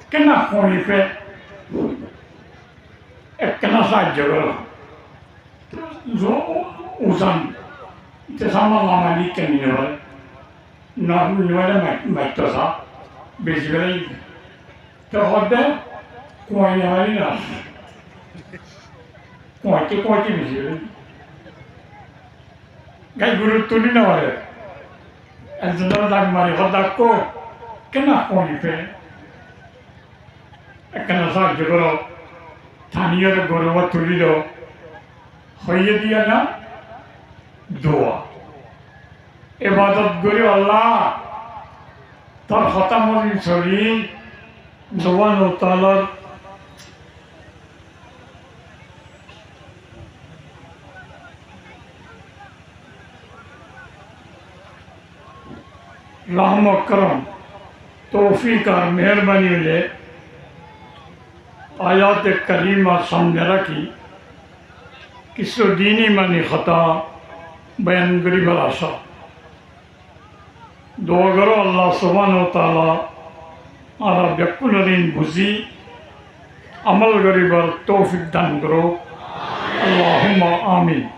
kena konife kena sahaja kalau zo usan itu sama lama ni kini orang nak orang macam tu basically terhadap kuai hari ni kuai basically gay guru tu ni na orang Aznar lag mari hodak ko kena konife kena sahaja kalau thaniyar guru wa tulido hoye diya na dua ibadat guru Allah tar khatamul suri subhanahu wa ta'ala रहम करम तौफीक और मेहरबानी ले आयात करीमा सामने रखी किसो दीनी मानी खता बयान करी बलासा दुआ करो अल्लाह सुब्हानहु व तआला आरा बेकुनरीन बुझी अमल करीबर तौफीक दान करो अल्लाहुम्मा आमीन।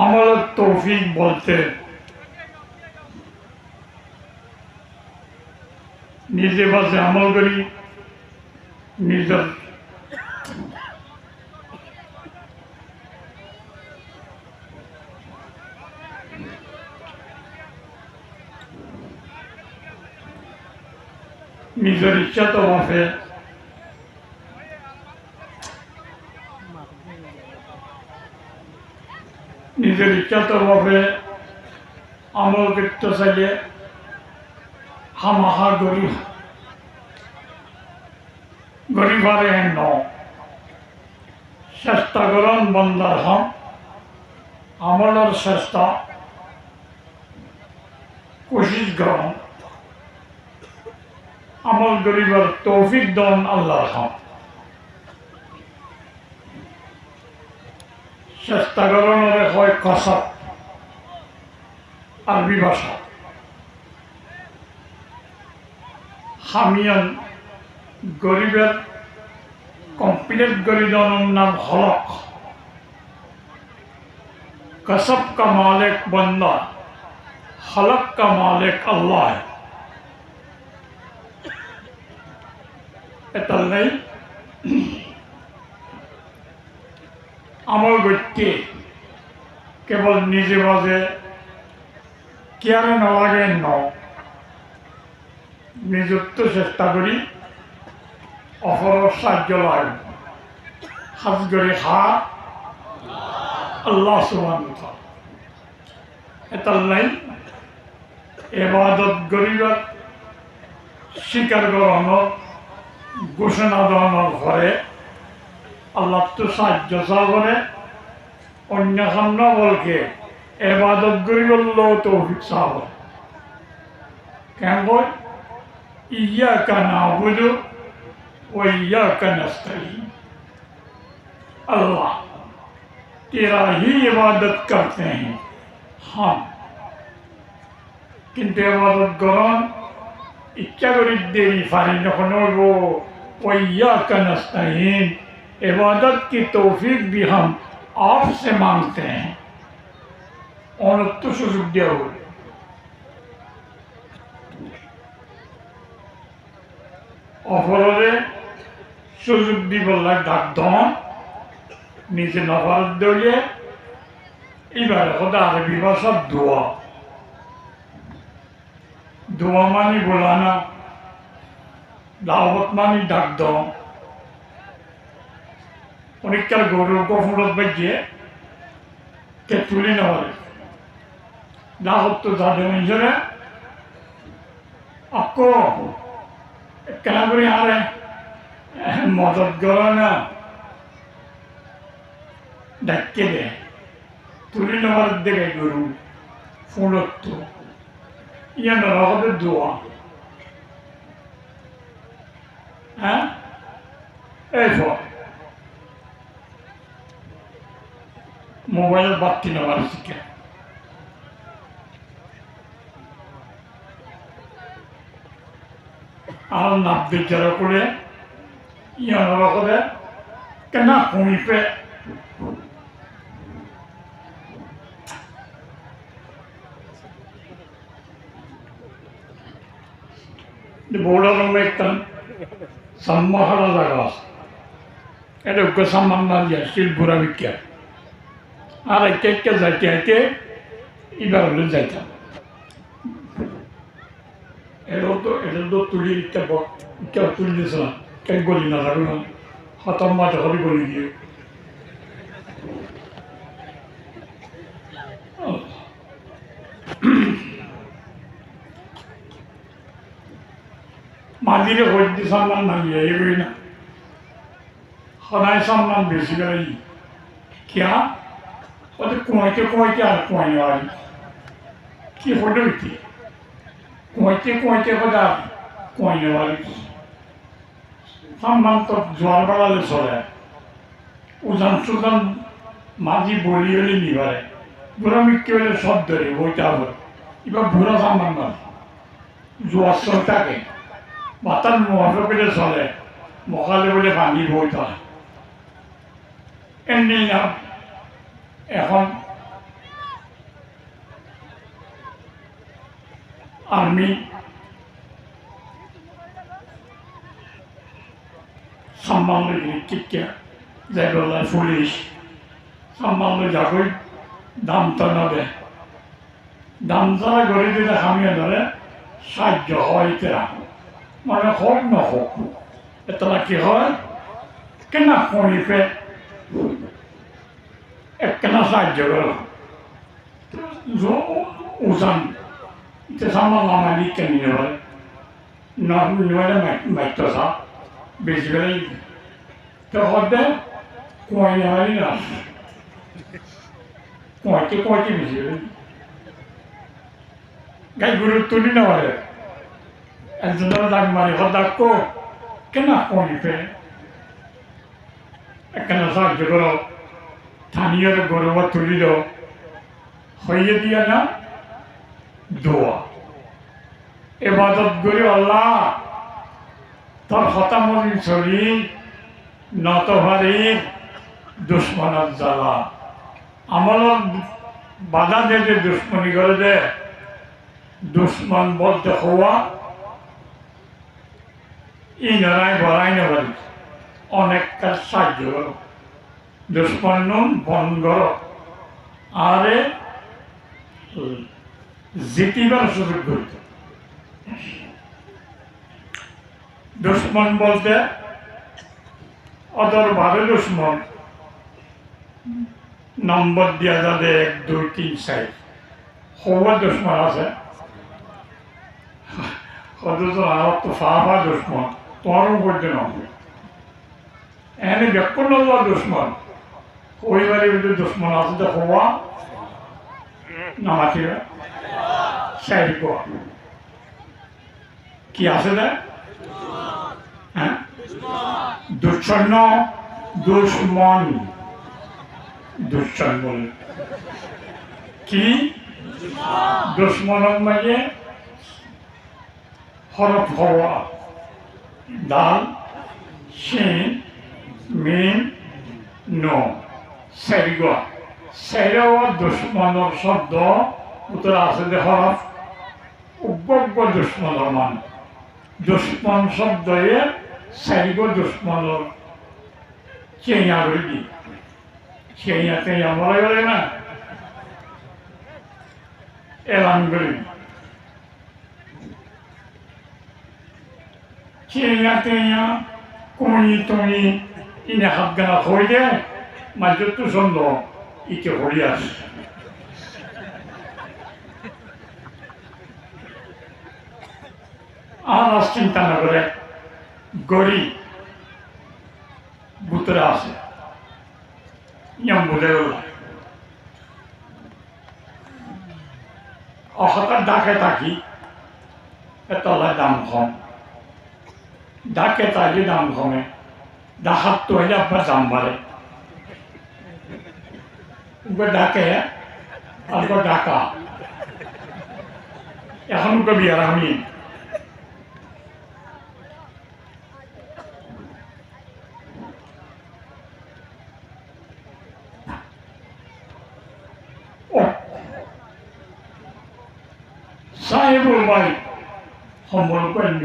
अमल तौफीक बोलते निजे पासे अमल करी निजर निजर इच्छा तो वाफे নিজের ইচ্ছা তরফে আমল করতে চাইলে হামাহা গরিবারে ন চেষ্টা করন বন্দার হম আমলের চেষ্টা কোশিশ করন আমল গরিবার তৌফিক দন আল্লাহর হম চেষ্টা করানোর হয় কসব আরবি ভাষা হামিয়ান গরিবের কমপ্লিট গরিদানোর নাম হলক कसब का मालिक बंदा हलक का मालिक अल्लाह है एतल नहीं আমল করতে কেবল নিজে বাজে কেয়ারে নালাগে ন নিজত্ব চেষ্টা করি অপরের সাহায্য লাগে হাত করে আল্লাহ সুবহানাহু ওয়া তাআলা এটার নাই ইবাদত করিবার স্বীকার করানো ঘোষণা দেওয়ানোর পরে আল্লাহ তো সাহায্য চাবনে অন্য সামনে বলকে ইবাদত করি বললেও তৌফিক চাব কেন বল ইয়াকা নাবুদু ওয়া ইয়াকা नस्तईन अल्लाह तेरा ही इबादत करते हैं हम किंतु इबादत करण इच्छा करी देरी फारी যখন वो ওয়া ইয়াকা नस्तईन इबादत की तौफीक भी हम आपसे मांगते हैं और तो सुजुग दिया हो অপরে সুযোগ দিব ডাক দন নিজে নফরত দলিয়ে এবার কথা আরবি ভাষা দোয়া দোয়া মানি বলানা দাওয়াত মানি ডাক দন অনেককাল গরুর গফরত বাজিয়ে কে তুলে নেওয়া দাওয়াত তো যাদের নিজেরা আকো কেন করে আরে মদত করো না ডাক্কে দে তুলে নেওয়ার দেখে গরু ফুলত্ব ইয়া নরকদের দোয়া হ্যাঁ এরপর মোবাইলের বাড়তি নেওয়ার শিখে আর নাববে যারা করে ইয়ানোরা করে কেন কমিপে বোর্ডার একটা সম্মাহারা জায়গা আছে এটা ওকে সম্মান না দিয়ে শিলপুরা বিখ্যাত আর একে যাইতে যাইতে এবার হলে যাইতাম এটা তো তুলি ইটা তুলি দিয়েছিলাম কেন গলি না যাবে না হাতার মাথা হলে গলি দিয়ে মাদিরে হইতে সম্মান না দিয়ে এগুলি না সদায় সম্মান বেশি করে क्या ওদের কুমাইতে আর কুমাইনে পারি কি হলো কি কুমাইতে করে আর কুমাইনে পারি সম্মান তো জোয়ার বাড়ালে চলে উজান সুজান মাঝি বলি হলে নিবারে বুড়া মিটকে হলে সব ধরে বইটা হবে এবার বুড়া সম্মান না জোয়ার চল থাকে বাতার মহাফে পেলে চলে মকালে বলে ভাঙি বইতে হয় এমনি না এখন আর্মি সম্মান টিকে যাইবেলা পুলিশ সম্মান যাবই দাম তো নেবে দাম যারা গড়ে দিলে খামিয়ে ধরে সাহায্য হয় এতে মানে হোক না হোক এতটা কি হয় কেন কমিপে একখানা সাহায্য করো উজান এটা সামান আমার লিখে নিয়ে হয় নইলে মাইতো সা বেশি করে তো হতে কুয়াই নেওয়ারই না কুয়াইতে বেশি করে গাই গুরুত্ব তুলি নেওয়ারে একজনের দাগ মারি হদাক্য কেন কমিপে একখানা সাহায্য করো স্থানীয় গৌরব তুলিল হইয়ে দিয়া না দোয়া এবাদত করি আল্লাহ তোর হতামল শরীর নত ভারি দুশ্মনের জ্বালা আমার বাধা দিয়ে দুশ্মনী করে দে দুশ্মন বলতে হওয়া ই নড়াই বড়াই না পারি অনেক কাজ সাহায্য করো দুশ্মন বন্ধ আরে জিতিবার সুযোগ করিত দুশ্মন বলতে অদর ভাবে দুশ্মন নম্বর দিয়া যাবে 1 2 3 4 হওয়ার দুশ্মন আছে অথচ আমার তো ফাফা দুশ্মন তোমারও করতে নম্বর এনে ব্যাকুল দুশ্মন পরিবারের ভিতরে দুশ্মন আছে তো হওয়া নামাতি সাইড কি আছে না হ্যাঁ দুচ্ছন্ন দুশ্মন দুশ্মন বলে কি দুশ্মনের মাঝে হরফ হওয়া দাল শিন মিন নো সাইগা সাইরাও দুশ্মনের শব্দ উত্তর আছে যে হরফ উগ্র দুশ্মনের মান দুশ্মন শব্দে সাইগো দুশ্মনের চেয়া রইলি চেয়া মরে গেলে না এলান করি চেয়া তুমি ইনে হাত গানা হয়ে যায় মাঝে তো সুন্দর ইকে হরিয়াস আর চিন্তা না করে গড়ি ভিতরে আছে ইয়াম বলে অহতার ডাকে থাকি এতলায় দাম কম ডাকে থাকি দাম কমে ডাকাত তো হইলে আপনার দাম বাড়ে ডাকে আর ডাকা এখন কবি আর আমি সাহেবুল ভাই সম্বল করেন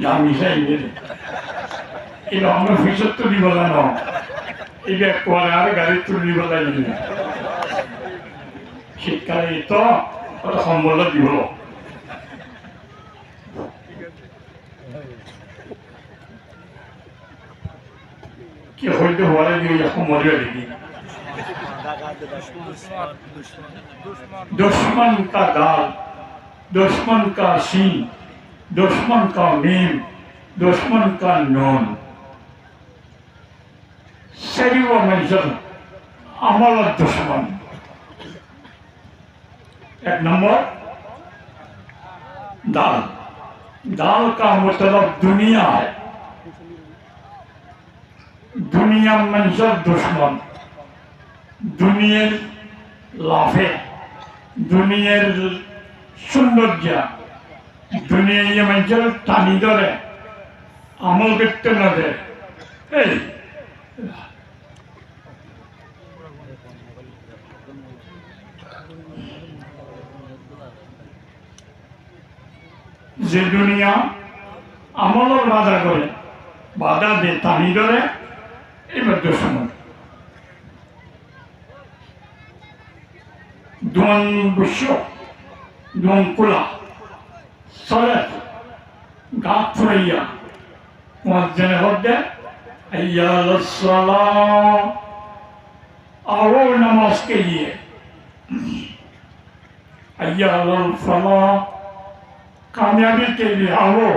দামি চাইলে এটা আমরা ফিসর তো দিব না এটা কোয়ারে আর গাড়ির তো দিব লাগবে শীতকালে তো সম্বল দিব কি হইতে হওয়ারে দিয়ে এখন মরিয়া দেখি दुश्मन का दाल दुश्मन का सीन दुश्मन का मीम दुश्मन का नून सही वो मंजर अमल और दुश्मन एक नंबर दाल दाल का मतलब दुनिया है दुनिया मंजर दुश्मन দুনিয়ার লাভে দুনিয়ার সৌন্দর্য দুনিয়া মানুষের টানি ধরে আমল করতে না দেয় এই যে দুনিয়া আমলের বাধা করে বাধা দিয়ে টানি ধরে এবার দুশ্মন Duan Busho, Duan Kula, Salat, Gatraya, Muazzin Hodde, Ayyal Salam, Aro namaz ke liye, Ayyal Salam, कामयाबी के लिए आओ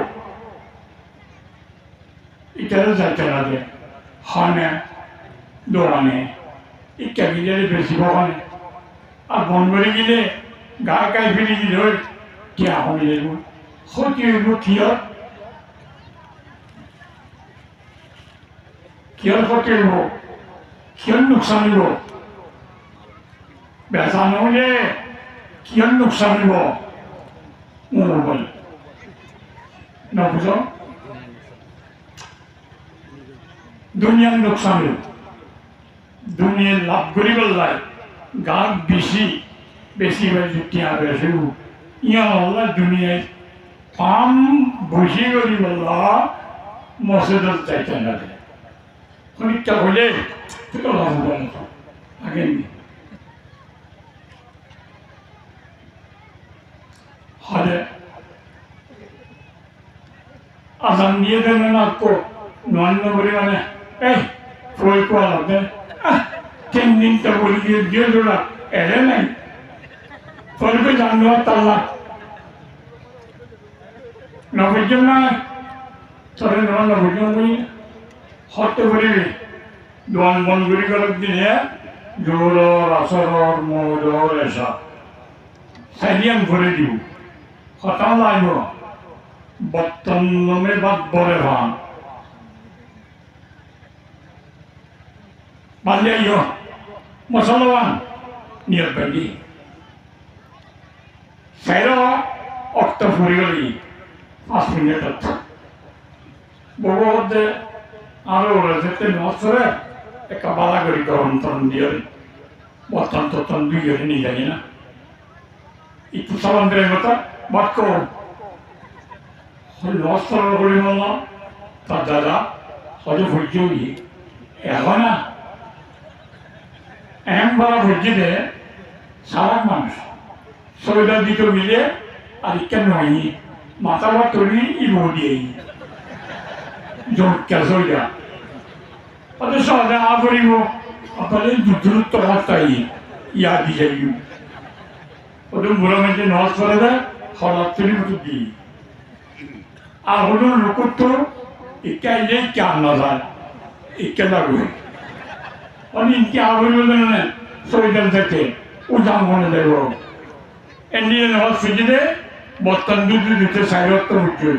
इधर जाते रहे खाने दौड़ाने इक्का गिले बेसी भगवाने আর বন করে গেলে গা গায়ে ফিরে গেলে ওই টিয়া হয়ে যাব ক্ষতি হইব কিয়র কিয়র ক্ষতি হইব কিয়র নোকসান হইব বেচা নহলে কিয়র নোকসান হইব বলে নবুঝ দুনিয়ার নোকসান হইব দুনিয়ার লাভ করি বললাই গাছ বেশি বেশি টিয়া বেশি ইয়া আল্লাহ দুনিয়ায় পাম বসে করি বললা মসজিদের চাইতে না খানিকটা হলে আগে হলে আসাম দিয়ে দেন না তো নয় করে মানে এই প্রয়োগ করা লাগবে 10 दिन तक बोली दियो जोड़ा ऐसे नहीं फल पे जानवर तल्ला ना बुझम ना थोड़े ना बुझम कोई हत्ते बोली भी दुआन मन गुरी का लग दिन है जोर और असर और मोर और ऐसा सैलियम भरे दियो खत्म लाइनो बत्तन में बात बोले भान बाल्य यो Masalah niat bagi saya okta furioli aslinya tetap bahwa ada orang itu nasre ekabala gori kawan dia batan dia ini jadi na itu salam dari mata bakko nasre gori mana tadala saja furioli ehana বলা ভর্জিতে সারা মানুষ সৈদা দিত মিলে আর কেন হয়নি মাথা বা তৈরি ইবো দিয়ে জোরকা সৈদা অত সহজে আ করিব আপনাদের দূরত্ব রাস্তায় ইয়া দি যাই ওদের বুড়া মেয়েছে নজ করে দেয় হঠাৎ তৈরি মতো দিই আর হলো লোকর তো একা এলে কেন না যায় একা লাগবে অনেক কি আগুন বলে সৈদান থেকে উজাম মনে দেব এমনি নামাজ ফিজিলে বর্তমান দুধ দিতে সাইরত উজ্জ্বল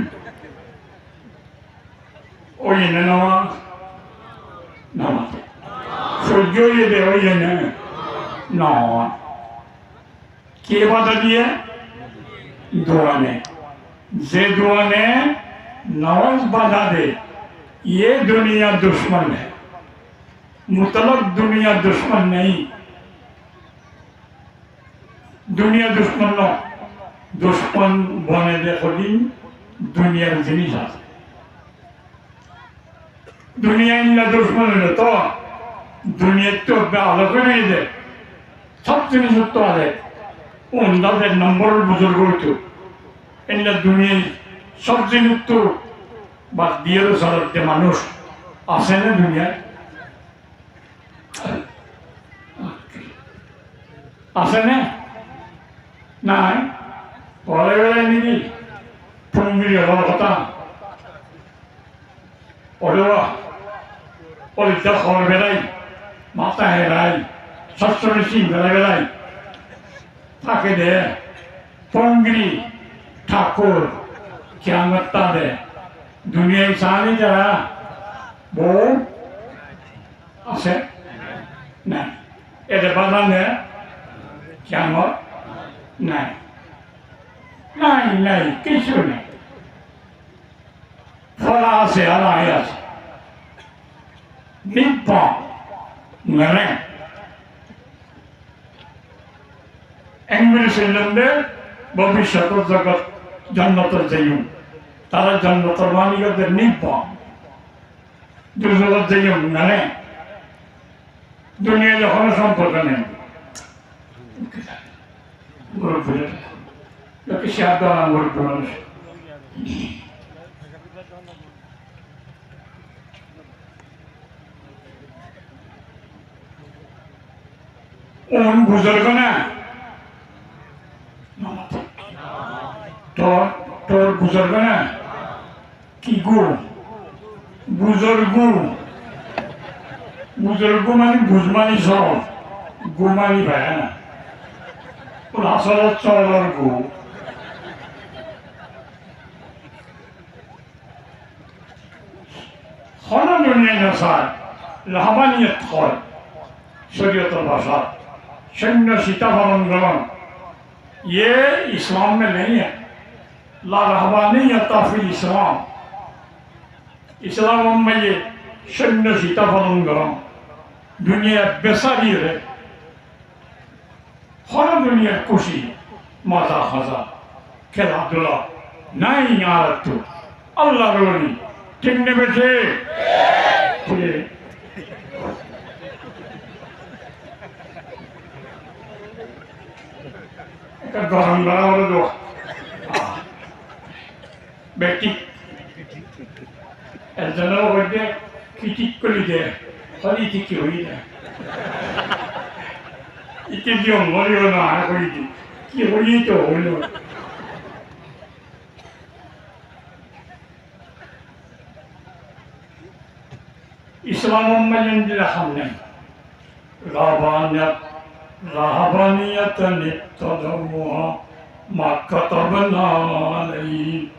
ওই এনে নামাজ নামাজ সহ্য হয়ে দে ওই এনে নয় কে বাধা দিয়ে দোয়ানে जे दुआने नवाज बाधा दे ये दुनिया दुश्मन है मुतलक दुनिया दुश्मन नहीं दुनिया दुश्मन नो दुश्मन बने देखो दिन दुनिया जिनिस আছে दुनिया इनला दुश्मन है तो दुनिया तो अलग नहीं दे सब जिनिस तो आले उनका नंबर बुजुर्ग तो এগুলা দুনিয়ায় সব জিনিস তো বাদ দিয়েও সারাতে মানুষ আছে না দুনিয়ায় আছে না নাই পরে বেলায় নাকি টুঙ্গিরি হওয়ার কথা পরেও পরিত্যা খবর বেড়াই মাথা হেরাই সবসময় সিং বেড়াই থাকে দে টুঙ্গিরি ঠাকুর কিয়ামত তাদের দুনিয়ায় সানি যারা বউ আছে না এদের বাধা নেই কিয়ামত নাই নাই নাই কিছু নেই ফলা আছে আর আয় আছে নিপ মানে ইংরেজদের ভবিষ্যতের জগৎ জান্নাতের যাইম তারা জান্নাতের মালিকদের নির্ভর দুজগৎ যাইম মানে দুনিয়া যখন সম্পর্ক নেই লোকে সাধ্য আমার মানুষ उन बुजुर्ग ने तो बुजुर्ग ने की गु बुजुर्ग मानी बुझमानी सब गुमानी भाई ना আসল চলার গু হনা দুনিয়া নসার লাহাবানিয়ত হয় शरीयतुल भाषा सैन्य सीता भवन ये इस्लाम में नहीं है ला रहबानियत फिल इस्लाम इस्लाम में ये सैन्य सीता भवन दुनिया बेसारी है हर दुनिया खुशी मजा खजा खेला धुला नहीं यार तू अल्लाह रोनी किन्ने बैठे गरम गरम और दो बेटी ऐसा होते किसी को लीजिए खाली ठीक हुई है इतने जो मरी हो ना कोई थी कि हुई तो हो लो इस्लाम में जिंदगी हमने राबानियत राहबानियत नित्तदमुहा मा कतबना अलैहि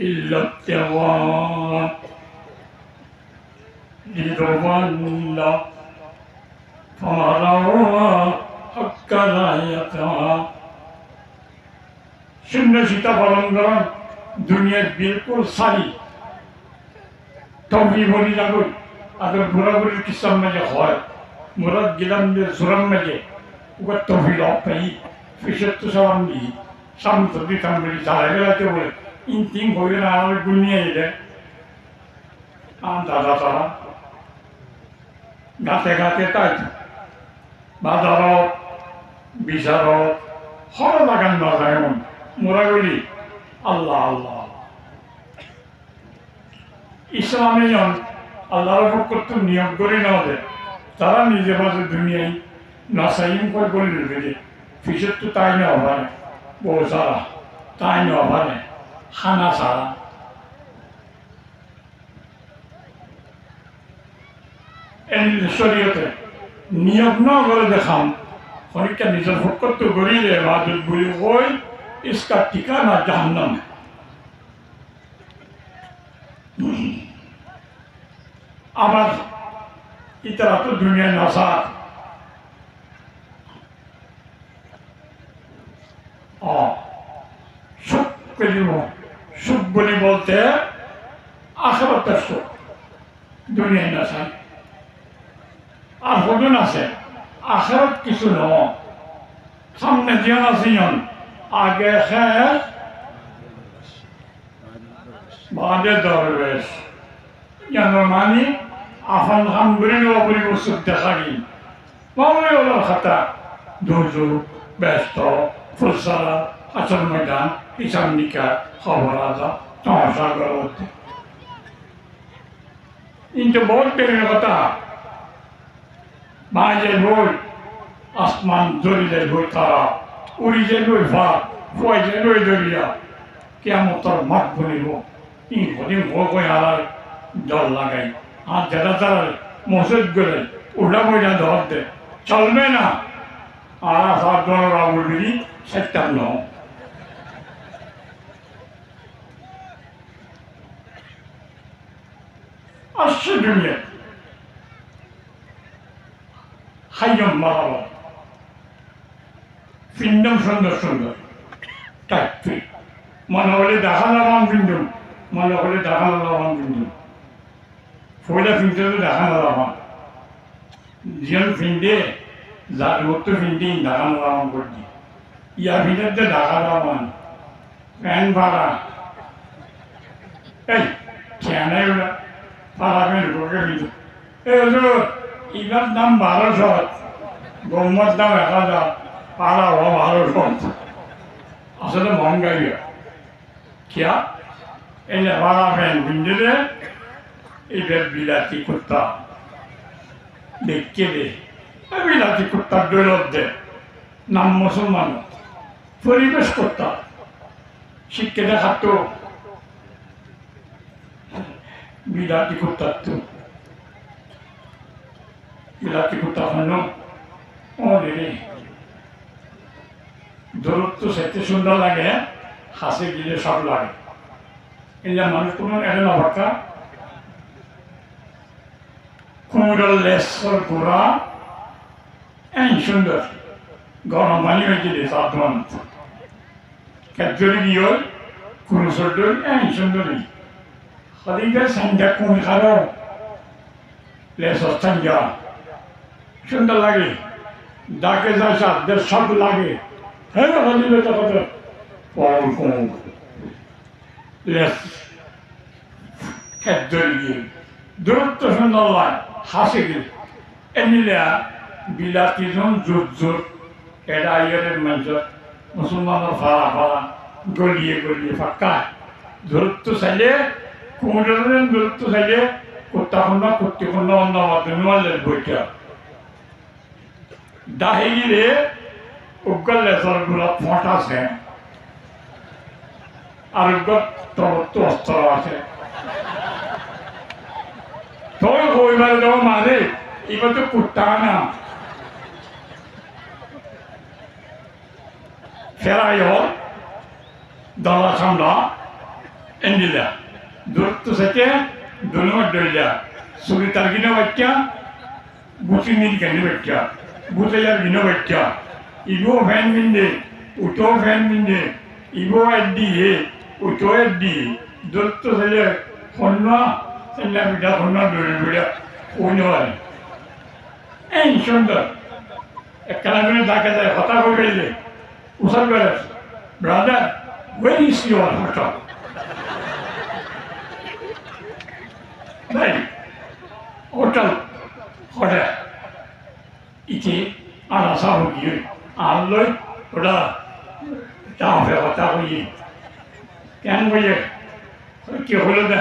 इल्ला त्तवा लिरवानिल्ला फमारावा हक्का रायता शून्य सीता बलंगरन दुनिया बिल्कुल सारी तौही बोली लागो अगर बुरा बुरी किस्म में जो है मुराद गिलम में जुरम में जो वो तौहीद आपकी फिशत सलाम दी शाम तो भी काम बड़ी सारे रहते हुए इन तीन कोई ना आवे दुनिया ही है आम दादा सारा गाते गाते ताज बाजारो बिजारो हर लगान बाजारे मन मुरागुली अल्लाह अल्लाह इस्लामी जन अल्लाह को कुछ नियम करी ना दे तारा निजे बाज़ दुनिया नासाइम को बोल रहे फिशत तो ताई ना होगा बहुत सारा ताई ना होगा खाना सारा इन शरीयत नियम ना करे देखाम खनिका निजर फुकत तो गरी ले बात बुरी कोई इसका ठिकाना जहन्नम है। आवाज की तरह तो दुनिया नशा और सुख के लिए सुख बोली बोलते हैं आखिरत सुख दुनिया नशा और हुदुन আছে आखिरत কিছু নয় সামনে জীবন আছে আগে শেষ বাদে দরবেশ মানে আফান হামগুলির অপরি বস্তু দেখারি মামলে ওলার খাতা দুর্যোগ ব্যস্ত ফুলসারা আসল ময়দান হিসাব নিকা খবর আদা তমাশা করতে কিন্তু বহুত বেরিয়ে কথা মাঝে বই আসমান দরিলে বই তারা উড়ি যে বই ভাত ফুয়াই যে বই দরিয়া কেমন তোর মাঠ বলিব ইনদিন ভোগ হারার জল লাগাই আর যেটা তারা মসজিদ গেলে উল্টা বইটা ধর দে চলবে না আর সাত জনের বলবি সেটার ন আসছে দুনিয়া হাইয়ম মারাবা পিণ্ডম সুন্দর সুন্দর টাইপি মনে হলে দেখা লাগাম পিণ্ডম মনে হলে দেখা লাগাম পিণ্ডম ফয়লা ফিনতে তো দেখা লাগাম জিয়ন ফিনতে জাদুত ফিনতে দেখা লাগাম করছি ইয়া ফিনতে দেখা লাগাম ফ্যান ভাড়া এই খেয়ানাই ওরা পারাবেন ঢোকে ফিনতে এই হজুর ইবার দাম 1200 গম্মর দাম 1000 পারা হওয়া 1200 আসলে মহঙ্গাই क्या इन्हें हमारा फैन बिंदे इधर बिलाती कुत्ता देख के दे बिलाती कुत्ता डोलत दे नाम मुसलमान परिवेश कुत्ता शिक्षे देखा तो बिलाती कुत्ता तो बिलाती कुत्ता खानो ओ दे दूरत्व सेते सुंदर लगे হাসে গিলে সব লাগে এলে মানুষ কোনো এলে না ভাকা কুমুরের লেসর গোড়া এই সুন্দর গরম পানি হয়েছে রে সাবধান ক্যাচরি গিয়ে কোনো সর্দর এই সুন্দরী হদিকে সন্ধ্যা কুমি খারো লেসর সন্ধ্যা সুন্দর লাগে ডাকে যায় সাদের সব লাগে হ্যাঁ হদিকে তো কথা দূরত্ব সুন্দর লাগে হাসে গেল এমনিলা বিলাতি জন জোর জোর এটা আইয়ারের মানুষ মুসলমানের ফাড়া ফাড়া গলিয়ে গলিয়ে ফাঁকা দূরত্ব চাইলে কুমুরের দূরত্ব চাইলে কুত্তা খন্ডা কুত্তি খন্ডা অন্য মাধ্যমে বইটা দাহি গিলে উগ্গল লেসর গুলা ফটাছে আর তো অস্ত্র আছে তোর হইবার দেওয়া মানে এবার তো কুত্তা না ফেরাই হল দলা সামলা এন্ডিলা দূরত্ব থেকে দুনো ডইলা সুরি তার গিনে বাচ্চা বুচি নির কেনে বাচ্চা বুঝে যার গিনে বাচ্চা ইগো ফ্যান বিন্দে উটো ফ্যান বিন্দে ইগো এডি হে উটো এডি দূরত্ব থেকে খন্না সেটা বিটা খন্না দূরে দূরে ওইনবারে এই সুন্দর একখানা করে ডাকা যায় হতা হয়ে গেলে উসার করে brother where is your hotel right hotel hotel 이제 알아서 오기 알로이 보다 다음에 왔다 오기 그냥 뭐예 그렇게 흘러다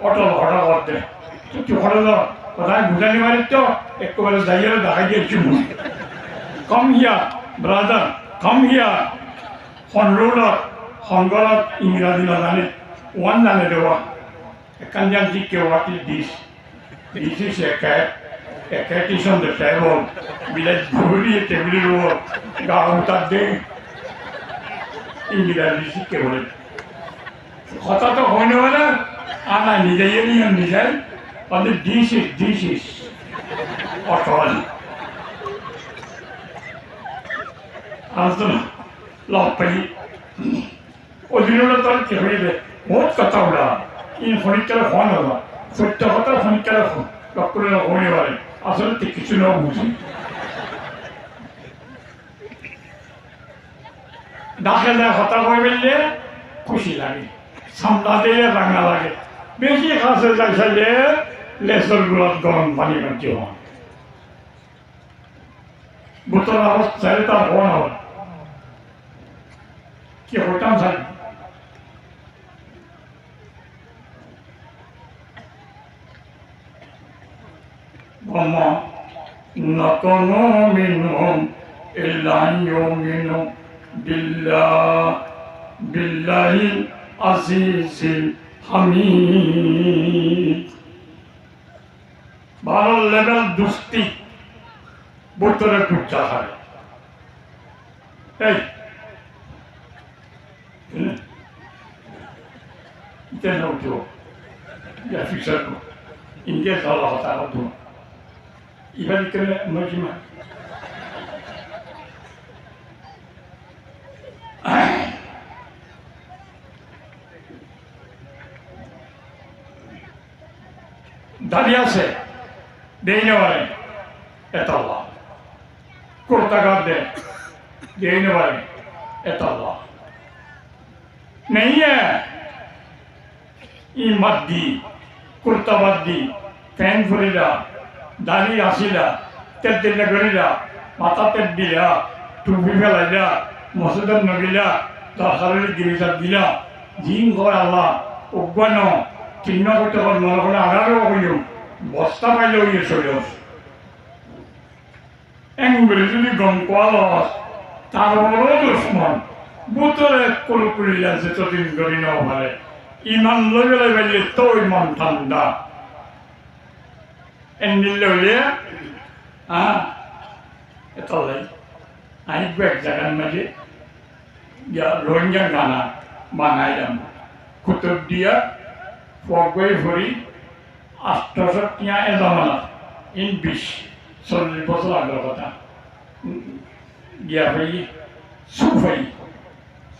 hotel hotel 왔대 그렇게 흘러다 보다 무장이 말했죠 একবারে যাইয়ে দেখাই দিয়েছি come here brother come here হনরোলত সংগলত ইংৰাজী নাজানে ওৱান জানে দেৱা একাঞ্জান যি কেৱাটি দিছ This is a cat. A cat is on the table. Village bully at every road. Gautatte. ইংরেজি শিখে বলে কথা তো হয় না আনা নিজেই নিয়ম নিজেই তাদের দিস ইস অটল আসলে লাভ পাই অধীনতা তোর কি হইবে বহুত কথা ওরা ইন ফনিকালে হন হলো সত্য কথা ফনিকালে করে হইতে পারে আসলে তো কিছু না বুঝি ডাকে দেয় হতা হয়ে বললে খুশি লাগে সামলা দিলে রান্না লাগে বেশি কাছে যাইলে লেসর গুলো গরম পানি মাঝে হন বোতল অবস্থায় তার হন হল কি হতাম সাই وما نقم منهم إلا أن يؤمنوا بالله العزيز الحميد বারো লেভেল দুস্তি বোতলে কুচ্চা খায় এই ইতেন উঠো ইয়া ফিক্সার কো ইনকে সালা হতা হতো ইবাল করে মজমা দাঁড়িয়ে আছে देने वाले अल्लाह कुर्तागार दे देने वाले अल्लाह नहीं है मत दी कुर्ता मत दी फैन फुरीला दाढ़ी आसिला तेल दिल गरिला माथा तेल दिला टुपी फेलाइला मसुदर नगिला दरकारेर गिरिजा दिला जिन घर अल्लाह उग्गानो चिन्ह करते मन करे आगारो हইল বস্তা পাইলে হইয়ে চলে এংগুলি যদি গম কোয়ালস তার বড় দুশ্মন বুতরে কুলকুলিলা যেতদিন গড়ি নাও পারে ইমান লগে পাইলে তো ইমান ঠান্ডা এন্ডিল হইলে এতলাই আইব এক জায়গার মাঝে রোহিঙ্গা গানা বানাইলাম কুতুব দিয়া ফগই ভরি 800 জামানা ইন 40 বছর আগের কথা গিয়া ভাই সুফাই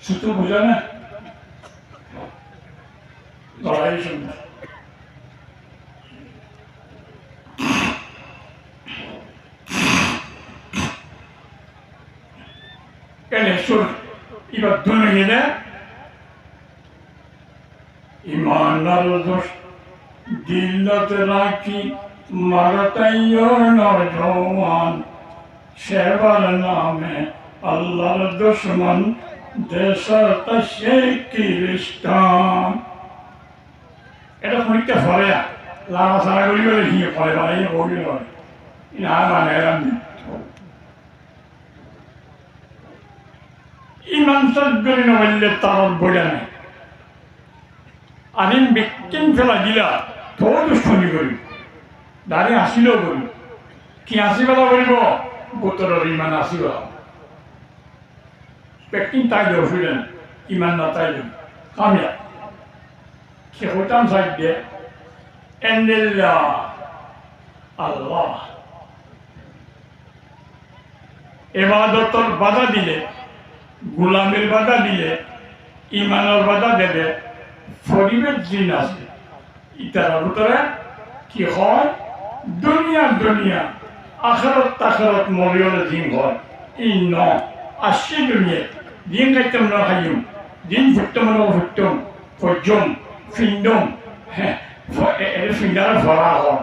সুতো বুঝা না লড়াই শুনতে কেন সুর এবার দুনে গেলে ইমানার দোষ দিলত রাখি মারতাইও নজওয়ান সেবার নামে আল্লাহর দুশ্মন দেশত খ্রিস্টান এটা খনিকটা ফলে লাড়া সারা করি বলে হিয়ে ফলে বাড়াই বলি নয় না মানে ইমান সজ্জনী নবললে তার বোঝা নেই আদিন ব্যক্তিন ফেলা দিলা তো দুষ্কর্মী করি দাঁড়ি আসিলেও করি কি আসিবেলা বলব বোতলের ইমান আসিবেলা ব্যক্তিন তাই দিয়ে অসুবিধা নেই ইমান না তাই দিয়ে কামিয়া সে হইতাম সাইড দিয়ে এন্দিল্লা আল্লাহ এবাদতর বাধা দিলে গোলামের বাধা দিলে ইমানের বাধা দেবে ফরিবের জিন আছে ইতার ভিতরে কি হয় দুনিয়া আখেরাত তাখেরাত মরিয়লে জিন হয় ই ন আসছে দুনিয়া দিন খাইতাম না খাইম দিন ফুটতাম না ফুটতাম ফজম ফিন্ডম ফিন্ডার ভরা হয়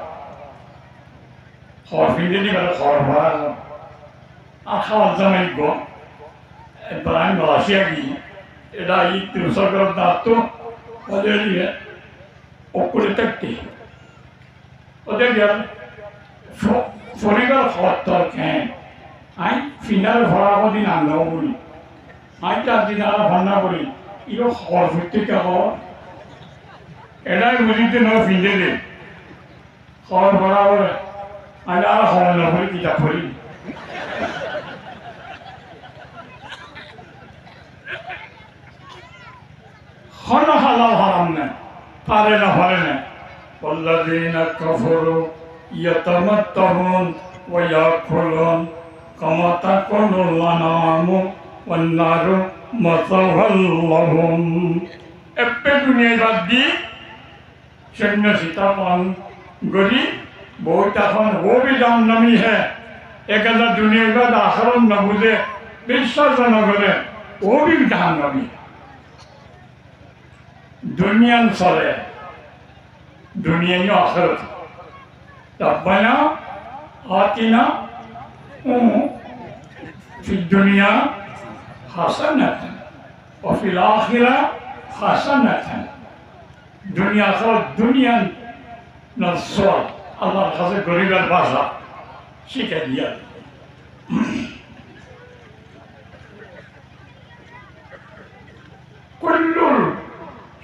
ফিন্ডে দি বেলা ভরা হয় আর খাওয়ার জামাই গো এবার আমি বলাসিয়া গিয়ে এটা এই সরকারের দাঁত ওদের দিয়ে ওপরে থাকতে ওদের ফরিবার খাওয়ার তর খেয়ে আই ফিনার ভরা দিন আনলাম বলি আই 4 দিন আর ভান্না করি ইও খাওয়ার ফুটতে খাওয়ার এটাই বুঝিতে ন ফিন্দে দে খাওয়ার ভরা করে আই আর খাওয়ার না করি কিতাব পড়ি খানা হালাল হারাম না পারে না পারে না والذين كفروا يتمتعون ويأكلون كما تأكل الأنعام والنار مثوى لهم এপে দুনিয়া বাদ দি সৈন্য সীতাপান গরি বহুত এখন वो भी জাহান্নামী है एक हजार दुनिया बाद आखिरत न बुझे বিশ্বাস न करे वो भी জাহান্নামী दुनिया चले दुनिया में आखिरत रब्बना आतिना في الدنيا حسنة وفي الآخرة حسنة दुनिया आखिरत दुनिया नस्वाल अल्लाह खासे गरीबेर भाषा শিখে দিয়া كل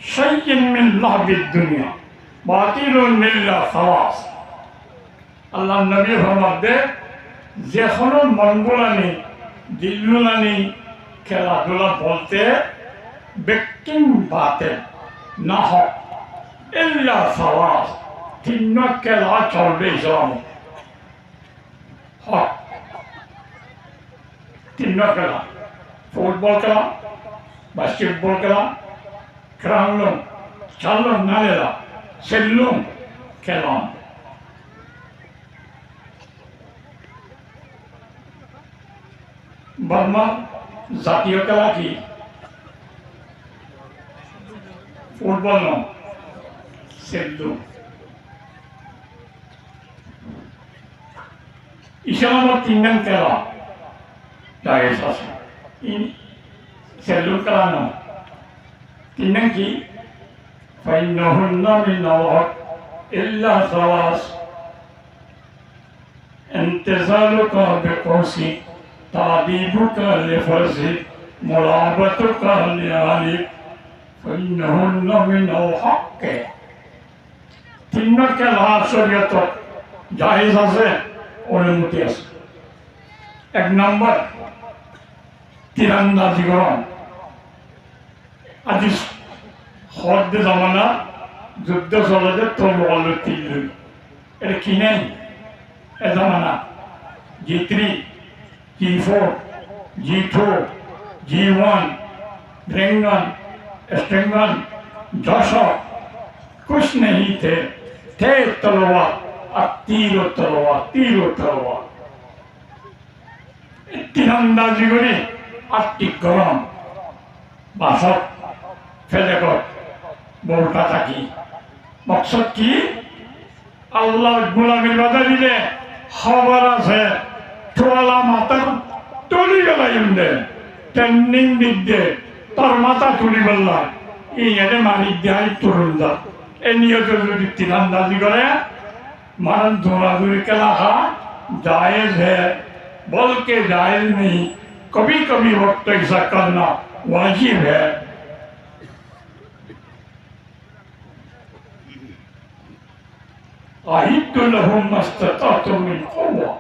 شيء من لعب الدنيا باطل إلا خلاص আল্লাহ নবী ফরমাতে যে কোনো মনগুলানি দিলগুলানি খেলাধুলা বলতে ব্যক্তি বাতে না হোক ইল্লা খালাস তিন খেলা চলবে ইসলামে হক তিন খেলা ফুটবল খেলা বাস্কেটবল খেলা খেলাম খেললাম নারীরা সেলুম খেলাম বর্মা জাতীয় খেলা কি ফুটবল নয় সেলুম ইসলামের তিনজন খেলা জায়েজ আছে সেলুম খেলা নয় তিনজন কি فإنهن من الحق إلا ثلاث امتثالك بقوسك تعذيبك لفرزك مراقبتك لأهلك فإنهن من الحق তিন খেলা শরীয়ত জায়েজ আছে অনুমতি আছে এক নম্বর তীরন্দাজি করণ আজি হদ্দ জমানা যুদ্ধ চলতে তলোয়ার তীর এটা কি নেই এ জমানা G3 G4 G2 G1 dragon स्ट्रिंगन जॉशो कुछ नहीं थे तलवार और तीरो तलवार तीरंदाजी करी आटि गरम बासत फेलेकत বউটা থাকি মকসদ কি আল্লাহর গোলামির বাধা দিলে খবর আছে টোয়ালা মাথা তুলি গেলাই ট্রেনিং দিতে তোর মাথা তুলি বললাম এই এনে মারি দেয় তরুণ দা এ নিয়ত যদি তীরন্দাজি করে मारन दौड़ादौड़ी खेला जायज है बोल के जायज नहीं कभी कभी वक्त ऐसा करना वाजिब है अहिद्दु लहुम मस्ततातु मिन कुव्वा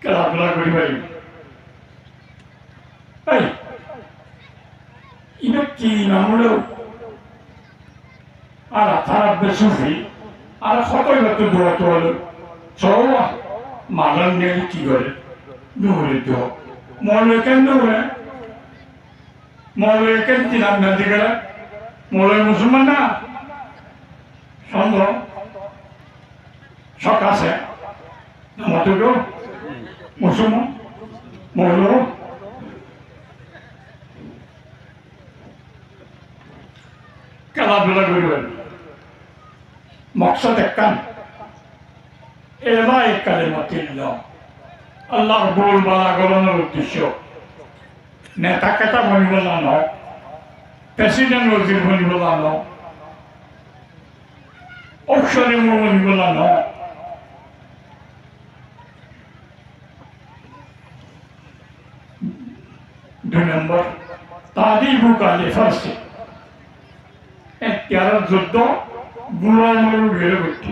খেলাধুলা করি ভাই এটা কি নাম হলো আর তারা বেসুফি আর কতই মাত্র দৌড়াতে হলো সব মালান নিয়ে কি করে দৌড়ে তো মরবে কেন দৌড়ে মরবে কেন তিনার নাতি গেলে মরবে মুসলমান না সম্ভব শখ আছে মতো মুসলমান মরল খেলাধুলা করবেন মকসদ একখান এবার কালিমাতিল্লাহ আল্লাহ বল বালা গলানোর উদ্দেশ্য নেতা কেতা বনিব না প্রেসিডেন্ট ওজির বনিব না অফিসারে বনিব না দুই নম্বর তাদিবুকা লিফারসি তেরো যুদ্ধ গুণামূল বেড়ে করতে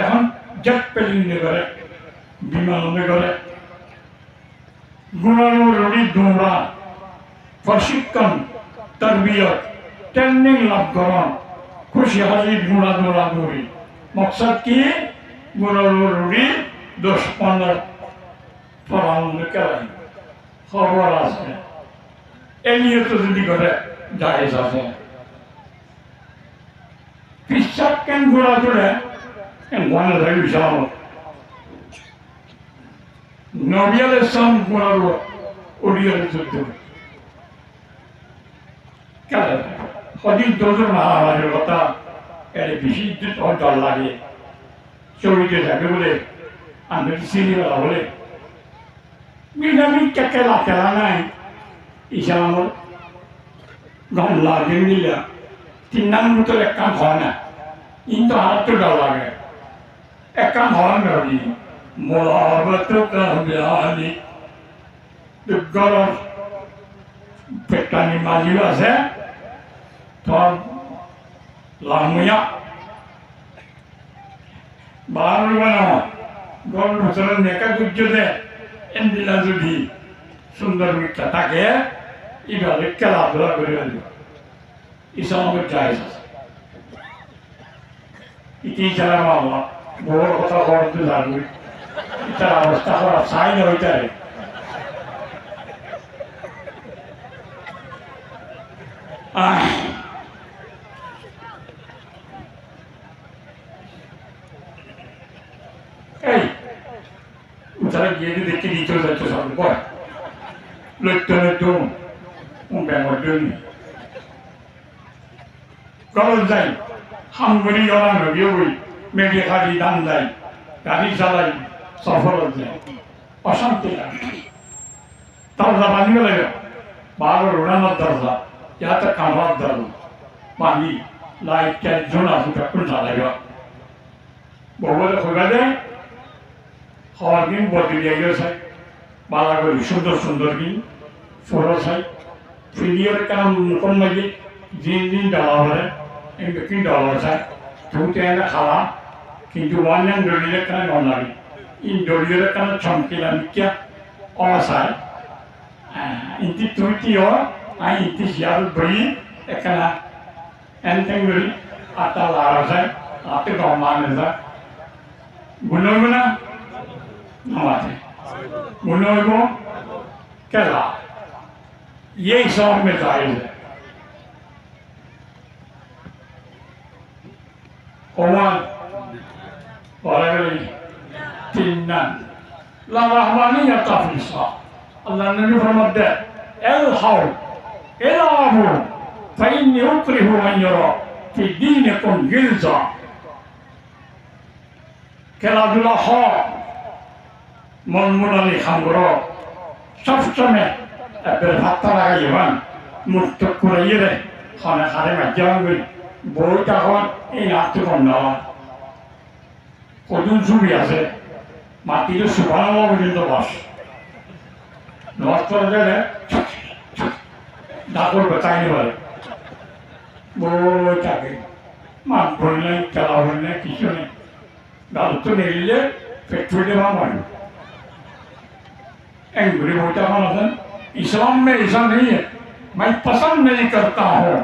এখন জেট প্লেনে করে বিমানে করে গুণানো রুড়ি দৌড়া প্রশিক্ষণ তরবিয়ত ট্রেনিং লাভ করন খুশি হাসি গুণা দৌড়া দৌড়ি মকসদ কি গুণানো রুড়ি 10-15 পরামর্শ কেলাই খবর আছে এ নিয়ে তো যদি করে জায়েজ আছে পিসাব কেন ঘোরা চলে মনে থাকে বিশাল নবী আলাইহিস সালাম ঘোরালো ওড়িয়ার যুদ্ধ কেন সদিন তোর মহামারীর কথা এর বেশি ডর লাগে চৌরিতে থাকে বলে আমি সিনেমা বলে মিনামি কেলা কেলা নাই ইসলামত গম লাগে নিলা 3 নম্বর এক কাম হয় না কিন্তু আর তো ডর লাগে এক কাম হয় না মোহাবত কামিয়ালি গরম পেটানি মাঝিও আছে তোর লামুয়া বারো বানাও গরম ভিতরে নেকা গুজ্জ দে এন্দিলা যদি সুন্দর মিথ্যা থাকে এইভাবে খেলাধুলা করে ইসলামের জায়েজ আছে ইতি ছাড়া মামলা বড় কথা বলতে লাগবে তার অবস্থা করা চাই না ওইটারে এই তারা গিয়ে দেখে দিতে যাচ্ছে সব পর লইতে ব্যাপার জন্য কবল যাই হামগুড়ি ওরান রবি মেঘে খালি দান দেয় গাড়ি চালাই সফর যায় অশান্তি লাগে দরজা বানিয়ে লাগে বারো উড়ানোর দরজা ইয়াতে কামড়ার দরজা বানি লাইট টাইট জোনা ফুটা কোন চালাইবা বউরে খোলা দেয় হওয়ার দিন বদলি দিয়ে চাই বালা করি সুন্দর সুন্দর দিন ফোরো চাই ফিরিয়র কেন কোন লাগে দিন ডালা হলে কি ডালা চাই তুই এনে খালা কিন্তু ওয়ান দলিলের কেন মন লাগে ইন দলিলের কেন চমকিলা মিথ্যা অসায় ইন্টি তুইটিও আই ইন্টি সিয়ার বই এখানে এনটেঙ্গুরি আটা লারা যায় আতে গমানে যায় গুণগুণা নামাতে गुनों कहला ये इस्लाम में जायज है ओमान और तीनन ला रहमानियत फी इस्लाम अल्लाह नबी फरमाते एल हाउ इलाहु फइन्नी उकरिहु मन यरा फी दीनिकुम गिल्जा खेलाधुला हो मनमुनाली खामगरो सबसमय बेरहात्ता लागायोमोन मुक्त कुराइरे खाना खारे माज्जांगोन बयटा हन এই নাট্য কন্যা কদুন ছবি আছে মাটিতে সুবহানাল্লাহ পর্যন্ত বাস নষ্ট হয়ে গেলে ডাকর বেতাইনি বলে বইটাকে মাঠ ভরলে খেলা ভরলে কিছু নেই দাদু নিলে পেট্রোলে मारो एंग्री होता है इस्लाम में ऐसा नहीं है मैं पसंद नहीं करता हूँ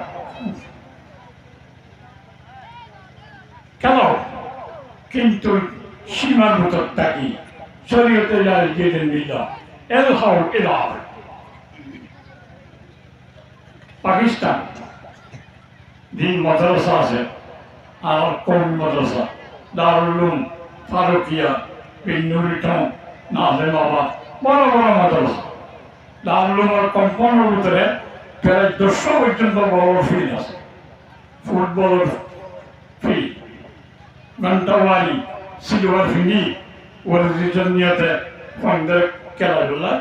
चलो किंतु सीमार भीतर থাকি শরীয়তে যায় যেদিন দিলা এল হাউ ইলা পাকিস্তান দিন মাদ্রাসা আছে আর কোন মাদ্রাসা দারুল উলুম ফারুকিয়া বিনুরিটা নাজেমাবাদ বড় বড় মাদ্রাসা দারুল উলুমের কম্পাউন্ডের ভিতরে প্রায় 200 পর্যন্ত বড় ফিল্ড আছে ফুটবলের ফিল্ড ঘন্টাওয়ালি সিলভার ফিঙ্গি ওর নিয়তে ফন্ডের খেলাধুলা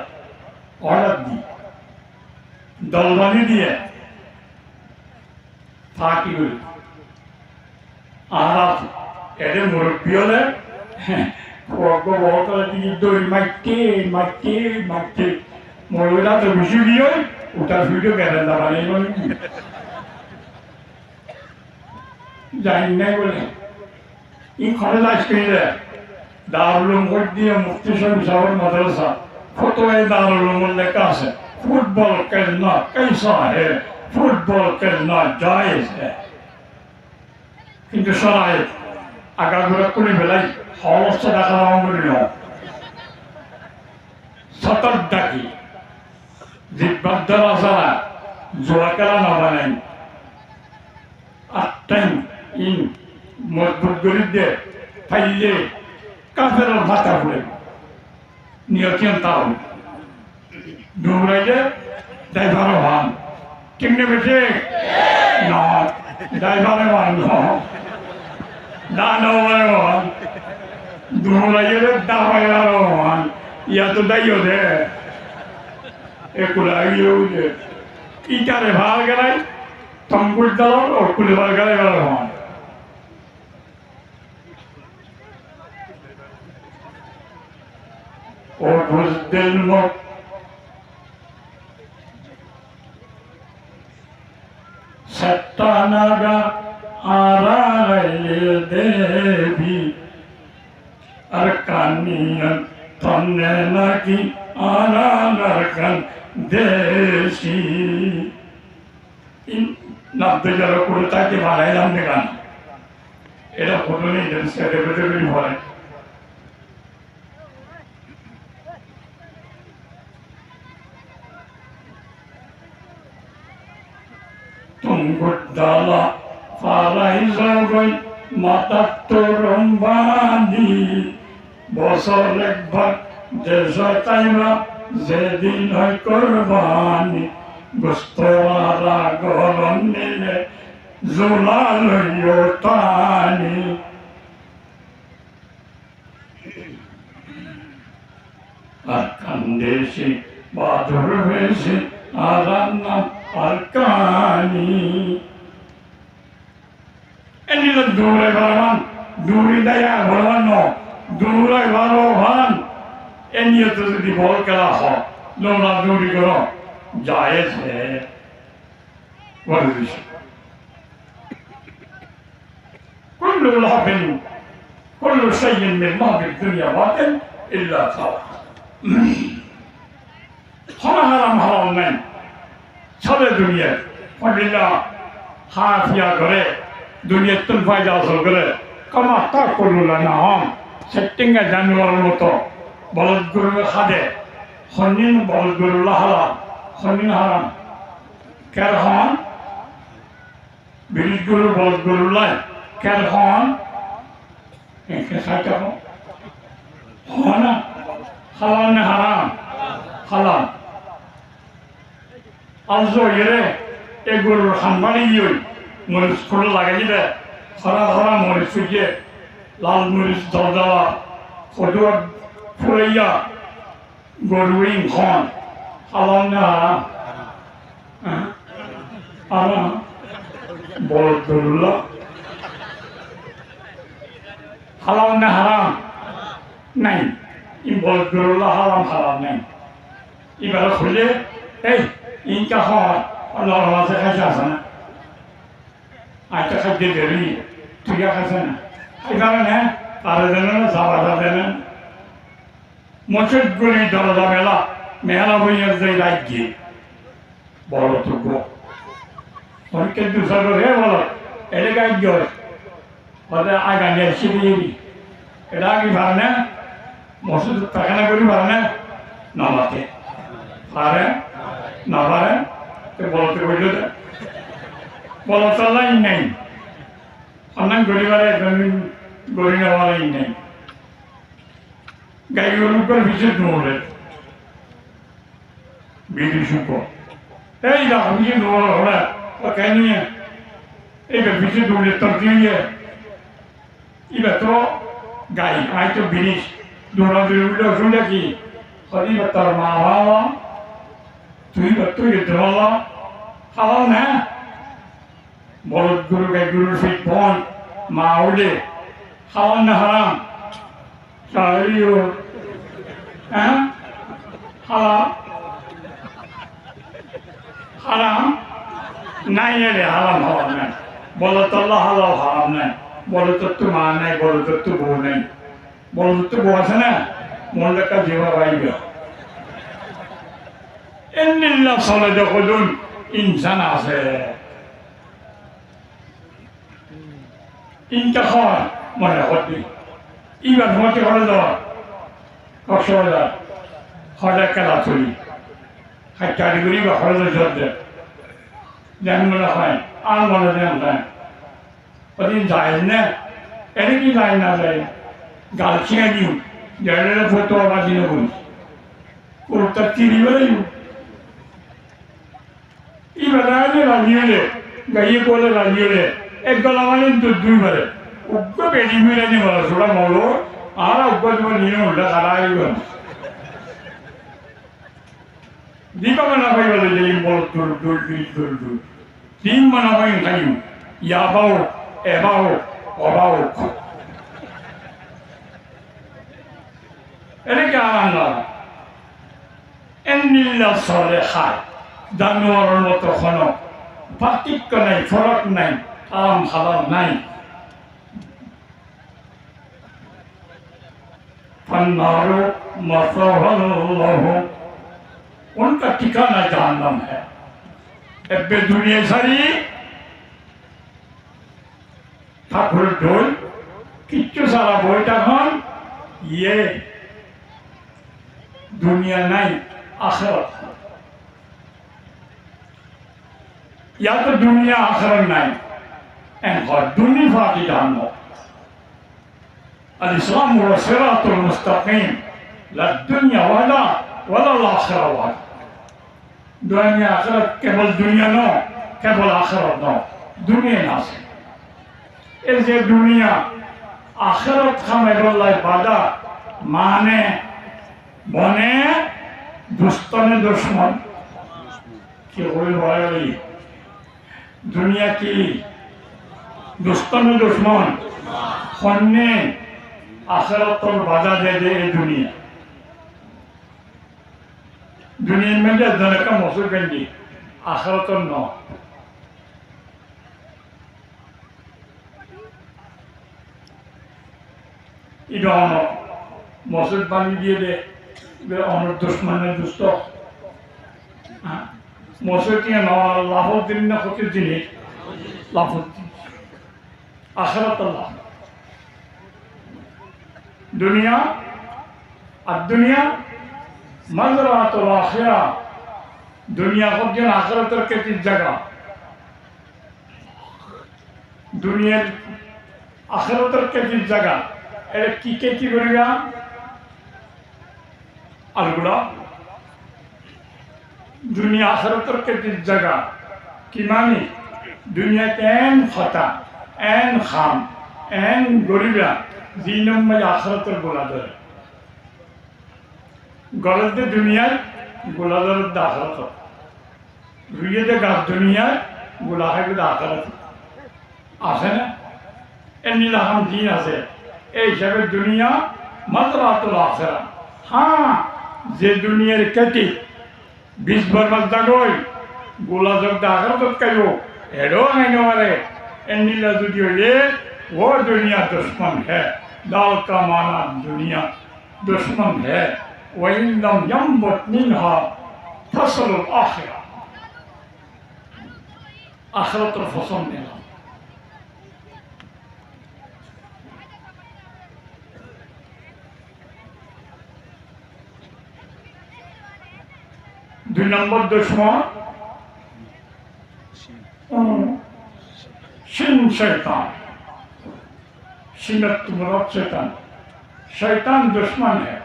অর্ডার দিই দলবানি দিয়ে থাকি করি আর এদের মুরব্বী হলে দৌড়ি মাইতে মাইতে মাইতে মহিলা তো বেশি দিয়ে ওটার ভিডিও গ্যারেন্ডা বানিয়ে বলে জানি নাই বলে ই খরচ আজকে দারুল উলুম দিয়ে মুফতি সাহেব সাহেবের মাদ্রাসা फतवा दारुल में लिखा है फुटबॉल खेलना कैसा है, फुटबॉल खेलना जायज है, किंतु शरायत अगर गुरा कुली बेलाई हॉल से डाका राउंड लो सतर डाकी जिब्बदरा सारा जुआकला ना बनाई अट्टाइन इन मजबूत गरीबे फाइले काफिर माता हुए नियतियन ताऊ दूराइले ड्राइवर वाहन किन्ने बेटे ना ड्राइवर वाहन ना वाहन दूराइले ड्राइवर वाहन या तो दाइयो दे एक कुलागी हो दे इकारे भाग गए तुम कुछ दलो और कुछ भाग गए वाहन और उस दिल में सत्तानागा आराइल देवी अरकानियन तन्ने लगी आरानरकन देशी इन नब्बे जरा कुर्ता के मालाय नाम निकालना ऐसा फोटो नहीं जब से रेबते भी नहीं हो रहे गुड्डाला फाराइजोगई मातात्तुरम्बानी बसर एकबार देशताइमा जेदिन হয় कुरबानी गुस्तवारा गरम निले जुलालयो तानी आकांदेशी बादुर वेशी आरान्ना Arkani ini lah dua baraman duri daya baraman no dua baraman ini itu di bawah kelah lo nak duri karo jayez hai waris kullu lahbin kullu shay'in min mahbid dunya batin illa sawa haram haram nahi सारे दुनिया पढ़िला हाफिया करे दुनिया तुम फायदा हासिल करे कमाता कोलुला ना हम सेटिंग का जानवर मतो बलद गुरु खादे खनिन बलद गुरु लहला खनिन हराम कर खान बिल गुरु बलद गुरु लाई कर खान इनके साथ हो ना हलाल ने हराम हलाल Also yere egul hambani yoy moris khol lagai de hara hara moris suje lal moris daldala khodo phuraiya goruin khan halana ara boldulla halana haram nahi in boldulla haram nahi ibara khole hey इनका हाथ अल्लाह वाला से कैसा सना आज तक खद्दे देरी तू क्या कैसा ना ऐसा ना आरे देना ना साबादा देना मुझे गुली दर्दा मेला मेला वो ये ज़ाई लाइकी बोलो तो गो और क्या दूसरा को है बोलो ऐले का जोर और आगे ने शिवी ऐला की भावना मौसम तकना कोई भावना ना माते आरे ना बारे तो बोलते कोई लोग बोलता ला ही नहीं अन्ना गोरी वाले गोरी ना वाले ही नहीं गाय गोरू पर विशेष नोरे बीड़ी शुको ऐ इधर विशेष नोरा हो रहा और कहनी है एक विशेष नोरे तरती है इधर तो गाय आज तो बीड़ी नोरा बीड़ी सुन की खरी बत्तर मावाला तुई बत्तू ये दवाला halal ना बोल गुरु के गुरु फिट पॉन माउले halal ना haram सारी हो हैं halal haram नहीं है ले haram halal नहीं बोलो तो अल्लाह halal haram नहीं बोलो तो तू मान नहीं बोलो तो तू वो नहीं बोलो तो वो ऐसा ना मोल का जीवा भाई गया এন্নিল্লা চলে দেখুন ইনসান আছে ইনটা হয় মনে করবি ইবার মতে করে দেওয়া কষ্ট হাজার হঠাৎ খেলা চলি খাইটারি করি বা খরচ চলছে যেন মনে হয় আর মনে যেন হয় ওদিন যায় না এনে কি যায় না যায় গাল ছিঁড়ে দিও জেলে ফটো আবার দিনে বলি কোরটা চিনি বেড়ে ইবারে রাজি হলে গাইয়ে করলে রাজি হলে এক গলা মানে দুই বারে উগ্র পেটি মিলে নিয়ে বলো ছোটা মলো আর উগ্র তোমার নিয়ে উল্টা খারা দিবা mana পাই বলে যে বল দূর দিন mana পাই খাইও ইয়াবাও এবাও অবাও এটা কি আল্লাহ এন্নিল্লা সলেহা জানোয়ারের মতো কোনো পার্থক্য নাই ফরক নাই আরাম হালাল নাই फन्नारो मसवल्लाह उनका ठिकाना जहन्नम है एबे दुनिया सारी ठाकुर ढोल किच्चू सारा बोलता हम ये दुनिया नहीं आखिरत या तो दुनिया आखिरत नहीं एंड दुनिया फाकी जहन्नम الإسلام هو الصراط المستقيم لا الدنيا ولا الآخرة وحده دنيا آخرة كبل دنيا نو كبل آخرة نو دنيا ناس إذا دنيا آخرة خمر الله بادا माने बने दुश्मन दुश्मन की कोई वाली दुनिया की दुश्मन दुश्मन खन्ने आखिरत और बाधा दे दे दुनिया दुनिया में जो धन का मौसम गंजी आखिरत और नौ इधर मौसम पानी दिए दे वे अमर दुश्मन ने दुष्टो मौसम की नौ लाफों दिन न होती दिने लाफों आखिरत अल्लाह दुनिया दुनिया मज़रातुल आखिरा दुनिया को जिन आखिरत के किस जगह दुनिया आखिरत के किस जगह एक की करेगा अलगुड़ा दुनिया आखिरत के किस जगह की मानी दुनिया के एन खता एन खाम एन गरीबा जीनम में आखिरत और गुलादर गलत दुनिया गुलादर दाखरत रुये दे गात दुनिया गुलाहे के दाखरत आसे ना एनिला हम दीन आसे ए जब दुनिया मज़रातुल आखिरा हाँ जे दुनिया कटी 20 बार मत दागोई गुलादर दाखरत कयो हेडो नहीं वाले एनिला जुदियो ये वो दुनिया दुश्मन है दाल का माना दुनिया दुश्मन है वइन्नम यम्बत मिन्हा फसलुल आखिरा आखिरत और फसल देना दुई नंबर दुश्मन शिन शैतान शिनत मुराद शैतान शैतान दुश्मन है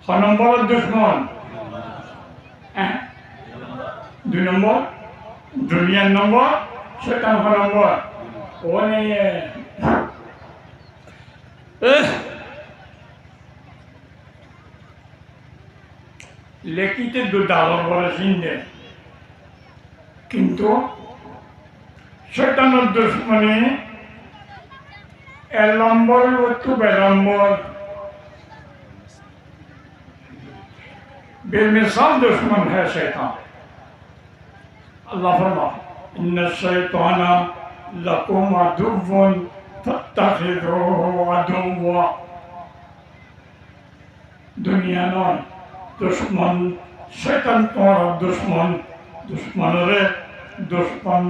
ख नंबर दुश्मन दो नंबर दुनिया नंबर शैतान ख नंबर वो नहीं है लेकिन दो दावर बड़ा जिंदे किंतु शैतान दुश्मनी El নম্বর ও বেলম্বর बेमिसाल दुश्मन है शैतान अल्लाह फरमा इन्ना शैताना लकुम अदुव्वुन फत्तखिज़ूहु अदुव्वा दुनिया नॉन दुश्मन শয়তান তোমার দুশ্মন, দুশ্মনরে দুশ্মন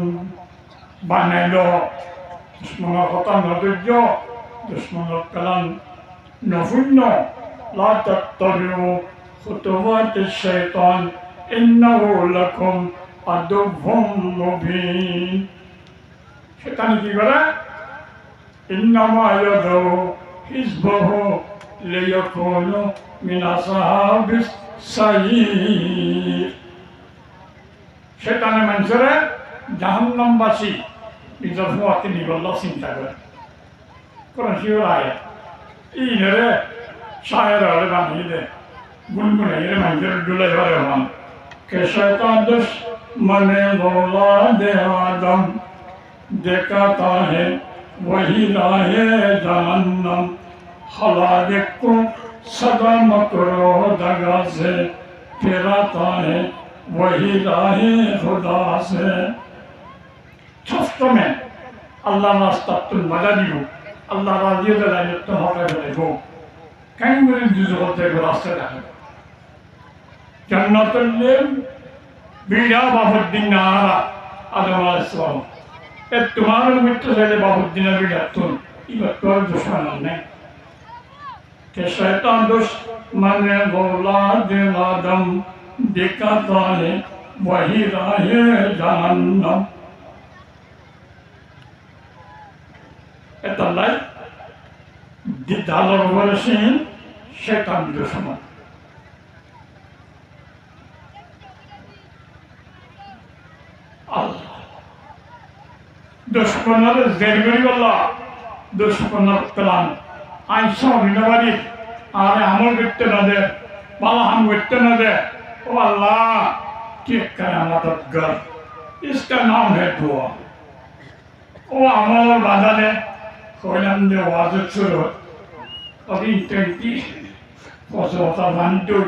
বানাইল, দুশ্মনের কথা নধৈর্য, দুশ্মনের কালাম নশূন্য। লা তাত্তাবিউ খুতুওয়াতিশ শাইতান ইন্নাহু লাকুম আদুউম মুবিন। শয়তান কি করে? ইন্নামা ইয়াদউ হিজবাহু লিয়াকুনু মিন আসহাবিস সাইয়্যির। শয়তানে মানুষের জাহান্নামবাসী নিজের হওয়াকে নিবল্ল চিন্তা করে। কোরআন শিওর আয়াত ইনরে শায়ের হলে বানিয়ে দেয়, গুনগুনে এর মানুষের ডুলাই হলে হন কে শয়তান দুশ্মনে মৌলা দে আদম দেখাতা হে वही राहे जहन्नम खलादिक को सदा मकरो दगा से फिराता है वही राहे खुदा से। ছোট্ট में अल्लाह रास्ता तुम मजा दियो, अल्लाह राजी हो जाए तुम हमें देखो कहीं मुझे दूसरे होते को रास्ते रखे जन्नतुल लिल बीड़ा बाबुद्दीन नारा आदम अलैहिस्सलाम तुम्हारे मित्र से बाबुद्दीन भी तुम इबतुल दुश्मन नहीं के शैतान दुश्मन औलाद आदम दिखाता है वही राहे जहन्नम। এতলাই দিদালর বলেছেন শয়তান দুশ্মন। আল্লাহ দুশ্মনের জের করি বললা, দুশ্মনের প্লান আইসা অভিনবাদী আর আমল করতে না দে, বালা হাম করতে না দে। ও আল্লাহ ঠিক করে আমাদের গর, इसका नाम है दुआ। ও আমল বাধা দে কইলাম দে ওয়াজ শুরু অবি ইন্টেন্টি কসওতা বান্টু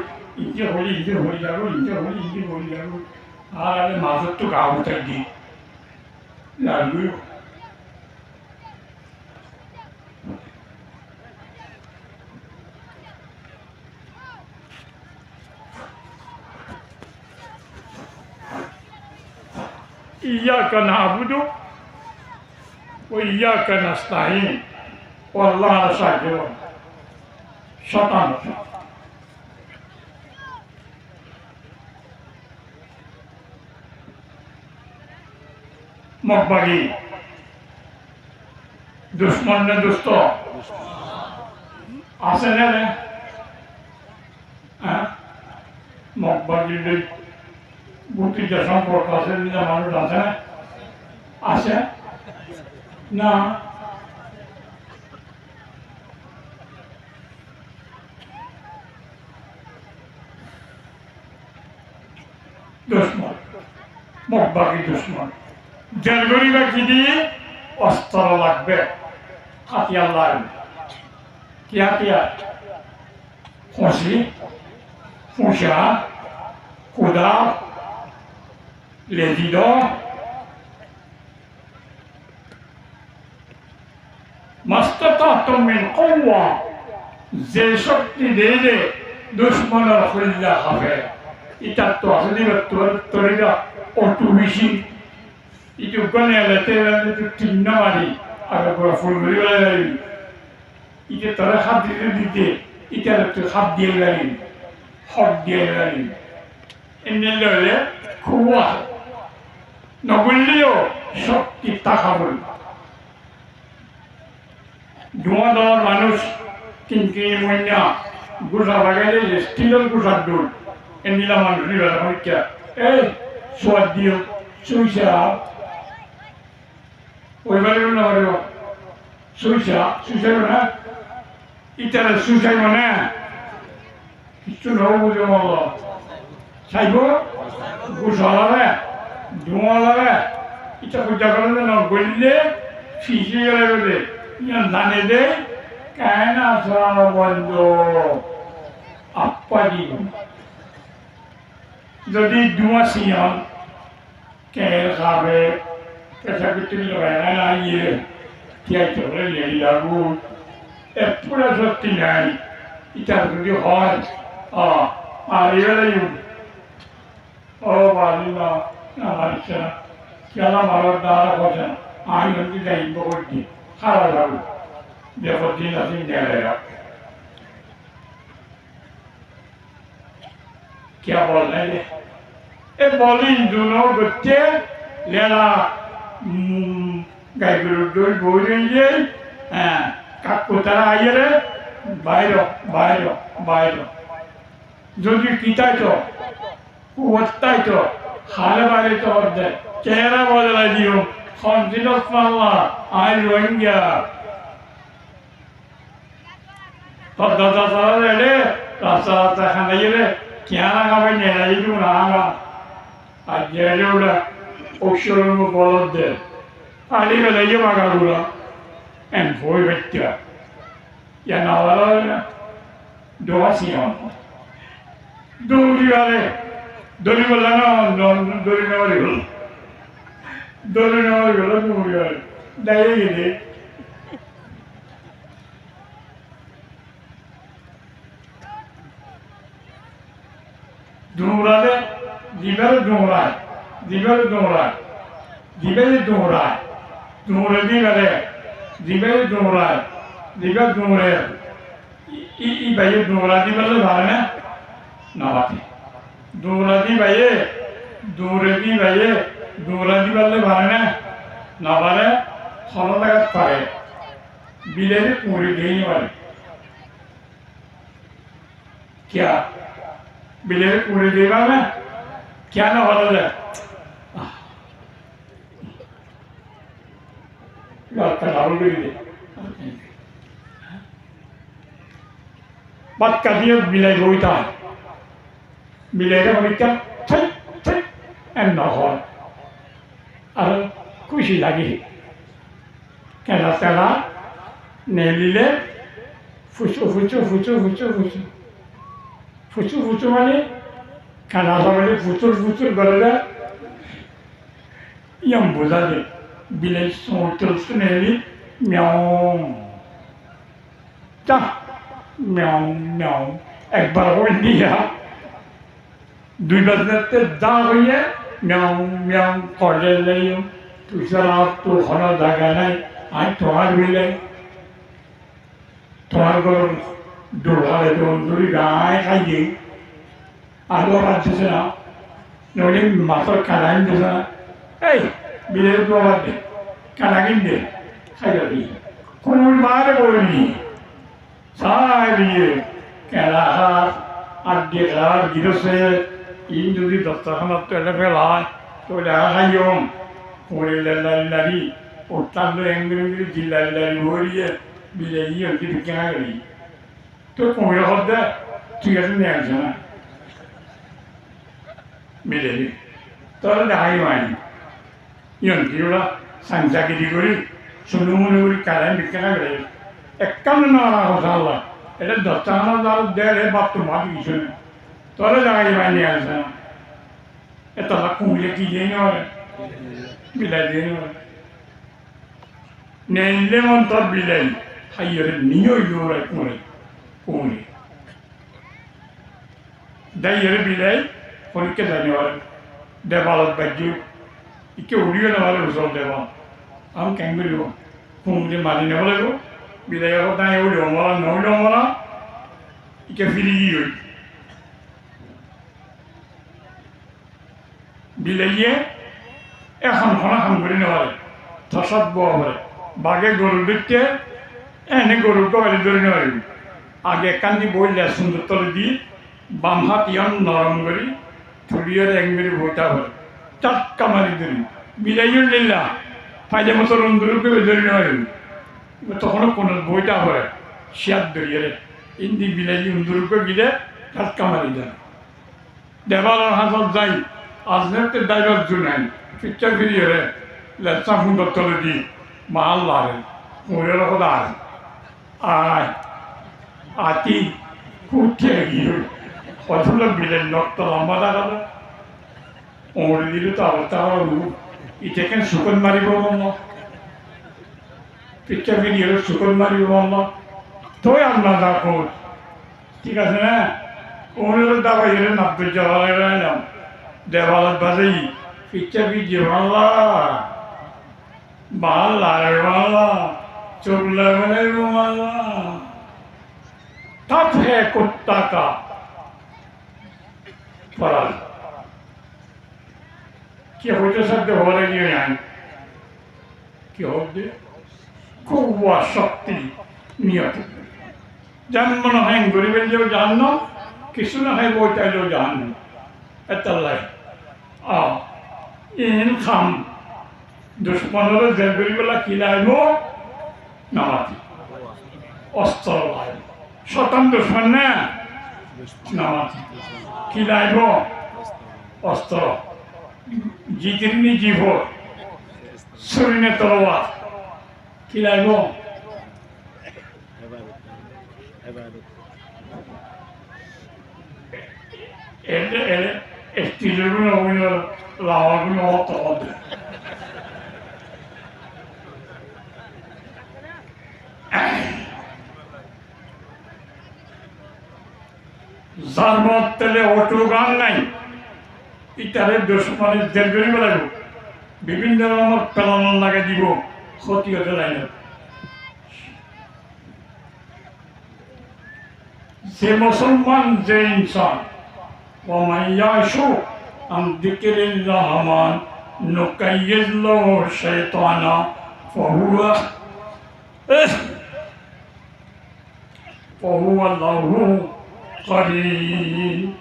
ইনকে হলি যাবো, ইনকে হলি যাবো আর আগে মাঝর তো গাউটা দি লাগু ইয়্যাকা না'বুদু ওয়া ইয়্যাকা নাস্তাঈন। আল্লাহর সাহায্য শতান মকবাগি দুশ্মন না দুষ্ট আছে না রে? মকবাগি বুটিটা সম্পর্ক আছে না? মানুষ আছে না? আছে না? দুশ্মন মকবাগি দুশ্মন জেলগরি বা কি দিয়ে অস্ত্র লাগবে, হাতিয়ার লাগবে। কি হাতিয়ার? খুশি, ফুসা, কুদা, লেজিদ, মাস্তাতাতুম মিন কুওয়া, যে শক্তি দিয়ে দুশ্মনের খুললা হবে। এটা তো আসলে তরিকা অটু বেশি itu kan yang leteran itu tinggal mari, ada berapa fulmuri lagi, itu terus hadir di itu ada tu hadir lagi, ini lele kuat, nabulio shakti takabul, dua dolar manus tinggi munya, gusar bagainya still gusar dul, ini lah manus ni lah mereka, suadio, susah. ওইবারে না পারব সুইসাই না ইটারে সুইসাই মানে কিছু নব বুঝে মল চাইব গুছালাবে ধোঁয়ালাবে ইটা পূজা করে না গলিলে ফিসে গেলে বলে জানে দে কেন আসা বন্ধ আপা দিব যদি ধোঁয়া সিয়ান কে খাবে Esa que lo ganan ayer, que hay que verle la luz, es pura sostinar, y te arregló, arriba de un, ও বাড়ি না আসছে না খেলা মারার দ্বারা বসে না আমি হচ্ছে যাই বলছি খারাপ যাবো দেখো দিন আসি নেড়ে क्या बोल रहे हैं ए बॉलिंग दोनों बच्चे लेना गाय गुरु दो बोल रही है কাকুতারা আইরে বাইরে বাইরে বাইরে যদি কিতাইতো কুয়াইতো হালে বাইরে তো অর্ধে চেহারা বদলাই দিও সঞ্জিত পাল্লা আই রোহিঙ্গা পদ্মতা সারা রে রাস্তা রাস্তা খানাইরে কিয়ানা গাবে নেড়াইলু না আর জেলেওলা অক্ষরম বলদে আলি বেলাইয়ে মাগাগুলা en voi vettiä. Ja navarana doasiaan. Duriale. Durivalla no durinevarigul. Durinevarigul duriale. Dayegide. Durale diber durai. Diber durai. Diber durai. Durale dibere. Diber durai. Diber durai. I bayi durai diber varne. Navati. Duradi bayi. Duradi bayi. Duradi balle varne. Navare. Khala lagat pare. Bileri puri gei vare. क्या बिले पूरे देवा में क्या ना वाला है बात का डाल भी दे बात का दिया बिले रोईता बिले का मतलब क्या ठीक ठीक एंड ना हो अरे खुशी लगी क्या लगता है नेलीले फुचो फुचो फुचो फुचो फुचो ফুচু ফুচু মানে খানা মানে ফুচুর ফুচুর করে ইয়াম বোঝা যায় বিলাই সমুদ্র শুনেলি মিয়াও চা মিয়াও মিয়াও একবার হয়ে দিয়া দুইবার দেখতে যা হইয়া মিয়াও মিয়াও করে লাই তুই সারা তো ঘন জায়গা নাই আর তোমার বিলাই তোমার ঘর Dulhare duri gai kaji, ada orang di sana, noli masuk kanan di sana, hey, bila itu apa deh, kanan ini, saya ni, konon mana boleh, saya ni, kerana adik gitu se, ini jadi doktor kan tu ada pelai, tu dah hayom, boleh lari, otak tu enggak jilai lari boleh, bila ini nanti dikenal lagi. तो कोई होता ठीक है नहीं आना मिलेगी तो दाई वाली यंग किला संजा की दिगोरी सुनुमुनी उरी कारण बिकना करे एक कम ना रहा हो साला ऐसे दस्ताना दाल दे ले बाप तो मार की सुने तो दाई वाली आना ऐसा लकुंगे की ये नहीं और मिला देने और नेले मन तो मिले हाय रे नियो योरे कोने कोनी दायर बिलाई कोनी के जाने वाले देवालत बच्चू इके उड़ियो ना वाले उसों देवा हम कहीं लो कोनी मारी ने वाले को बिलाई को दाएं उड़ियो वाला नौ उड़ियो वाला इके फिरी हुई बिलाई ये हम गुरीने वाले थसत बो वाले बागे गोरु दिक्के ऐने गोरु को वाले दुरीने वाले आगे कंदी बोल ले सुंदर तोड़ दी बामहात यम नरम करी थोड़ियर एंगरी बोटा बर चट कमारी दरी बिलायुल लिल्ला फायदे मतो रुंदुरु के दरी नरी तो कोनो कोनो बोटा बर शियाद दरिये इंदी बिलायु रुंदुरु के गिले चट कमारी दर देवालर हासत जाई आजनेते दाइवर जुनाई पिक्चर फिरिये लेट्सा सुंदर तोड़ दी माल लारे मोरे लो दार आय आती कुटिया गियो पथुला बिले नक्त लंबा दागा ओर दिले तो आवता रू इटेकन सुकन मारी बोमो पिक्चर वीडियो सुकन मारी बोमो तो আমরা দেখো ঠিক আছে না ওর দাবা এর 90 জলা লাগালাম দেওয়ালত বাজাই পিচ্ছা পিচ্ছি ভাল্লা ভাল লাগে ভাল্লা চোখ লাগালে মাল্লা तब है कुत्ता का फल কি হইতে সাথে হরে গিয়ে যান কি হবে কুয়া শক্তি নিয়ত জন্ম না হয় গরিবের যে জান্ন কিছু না হয় বই চাইলেও জান্ন এতাল্লাই ইন খাম দুশ্মনের যে গরিবেলা কি লাইব নামাতি অস্ত্র লাইব শতান দুশ্মন না নামাতি কি লাইব অস্ত্র জিকিরনি জীব শরীরে তলোয়ার কি লাইব estillerune oynar lavarını ortaladı. Zarmat tele oturgan নাই ইটারে দুশ্মনের জেল করিব লাগব বিভিন্ন রকমের পেলানোর লাগে দিব ক্ষতি হতে লাগে যে মুসলমান যে ইনসান ومن يعش عن ذكر الرحمن نقيض له شيطانا فهو له قرين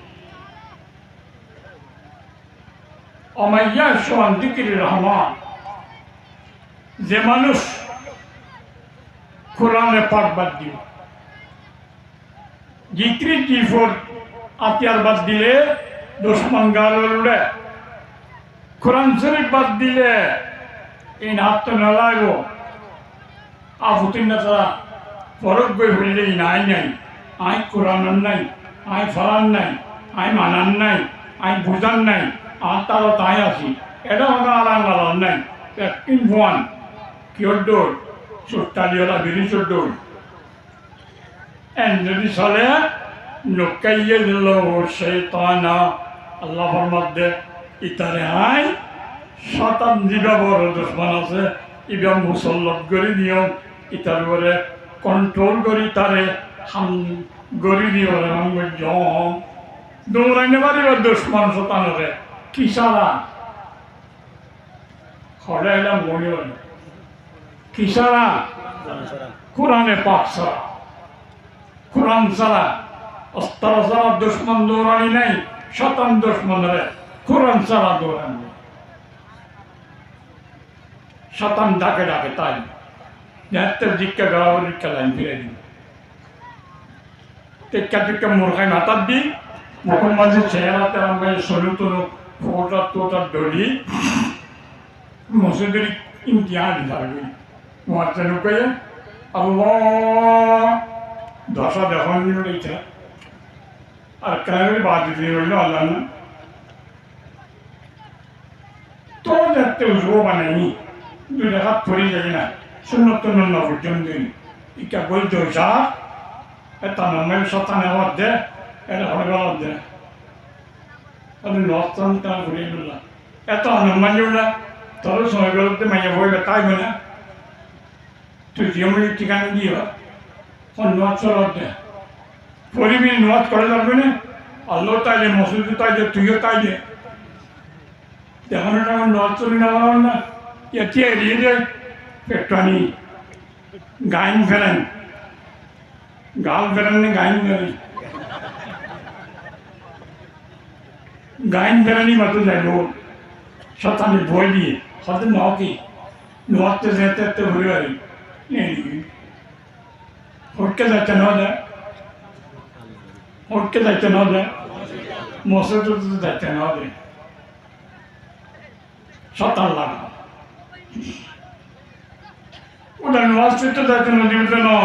ومن يعش عن ذكر الرحمن যে মানুষ কোরআনে পাক বাদ দিল জিক্রি জিফর আতিয়ার বাদ দিলে দুশ্মন গাল উড়ে কোরআন শরীফ বাদ দিলে এই হাত তো না লাগবো আফুতিন না তারা ফরক বই হইলেই নাই নাই আই কোরআন নাই আই ফলান নাই আই মানান নাই আই বুঝান নাই আর তারও তাই আছি এটা হলো আলান নাই একদিন ভুয়ান কিয়র দৌড় চোট্টালিওলা বিড়ি চোর দৌড় এন যদি চলে نقيض له شيطانا আল্লাহ ফরমাতে ইতারে আই শতান দিবা বড় দুশ্মন আছে ইবা মুসল্লত করে দিও ইতার করে কন্ট্রোল করি তারে হাম গরি দিও রঙ জম দৌড়াইনে পারিব দুশ্মন শতানরে কি সারা হড়াইলাম মনে কি সারা কোরআনে পাক সারা কোরআন সারা অস্ত্র ছাড়া দুশ্মন দৌড়ানি নাই শতান দুশ্মনের কোরআন ছাড়া দৌড়ানি শতান ডাকে ডাকে তাই যাতে জিজ্ঞা গাওয়ার খেলায় ফিরে দিন টেক্কা টেক্কা মূর্খায় মাতার দি মুখের মাঝে চেহারাতে আমরা সরু তরু ফোটার টোটার দড়ি মসজিদের ইমতিহান থাকবে মহাচ্ছা নুকে আল্লাহ দশা দেখান এইটা আর কানের বাদ দিয়ে রইল আল্লাহ না তো যাতে উজবো বানাইনি দুই হাত পড়ে যাবে না সুন্নত নন্ন পর্যন্ত ইকা বলতে যা এটা নামে শতানে হওয়ার দে এটা হলে গলার দে আমি নস্তান তারা ঘুরিয়ে বললাম এত আনন্দ না তোর সময় বেরোতে মাইয়া বইবে তাই না তুই জিয়মির ঠিকানা দিয়ে অন্য চলার দে পরিবেশ নামাজ করে যাবে না আল্লাহ তাইলে মসজিদ তাইলে তুইও তাইলে দেখানোটা আমার নামাজ চলি না না এটি এড়িয়ে যায় পেট্রানি গাইন ফেলেন গাল ফেলেন না গাইন ফেলেন গাইন ফেলেনি মাত্র যাইব শতানি বই দিয়ে হয়তো নকি নোয়াতে যেতে ঘুরে বাড়ি হটকে যাচ্ছে না যায় উঠকে যাইতে না দেয় মসজিদ যাইতে না দেয় শতান লাগা ওটা নামাজ পড়তে যাইতে না দিতে না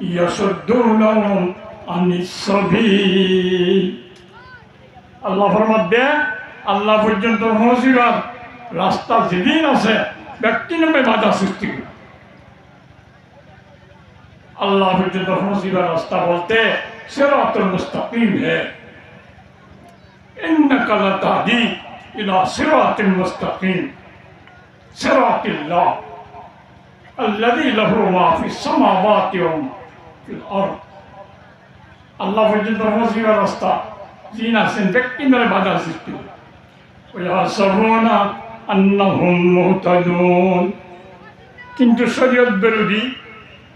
ইয়াসুদ্দুনাহুম আনিস সাবিল আল্লাহ ফরমাতে আল্লাহ পর্যন্ত পৌঁছিবার রাস্তা যেদিন আছে ব্যক্তি নামে বাধা সৃষ্টি করে अल्लाह पहुंचीबा रास्ता बोलते सिरातुल मुस्तकीम है وإنك لتهدي إلى صراط مستقيم صراط الله الذي له ما في السماوات وفي الأرض আল্লাহ পর্যন্ত পৌঁছিবার রাস্তা যিনি আছেন ব্যক্তি ধরে বাধা সৃষ্টি ওয়াসাবুনা আন্নাহুম মুহতাদুন কিন্তু শরীয়ত বিরোধী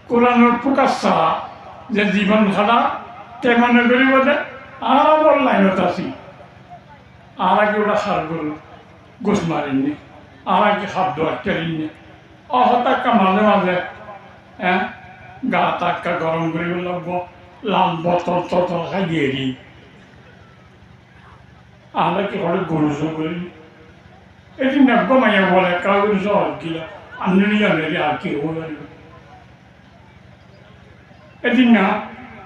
কোরআনের প্রকাশ ছাড়া যে জীবন খারাপ তে মনে করি বলে আর বল লাইনত আছি আর আগে ওরা সার গরু গোস মারিনি আর আগে খাদ্য আটকারিনি অহতাক্কা মাঝে মাঝে হ্যাঁ গা টাক্কা গরম করে লাগবো লাল বতল ততল খাই দিয়ে দিই আমরা কি করে গরু করি এটি নেব মাইয়া বলে কাগজ সহজ গিলা আন্দোলন আর কি এদিন না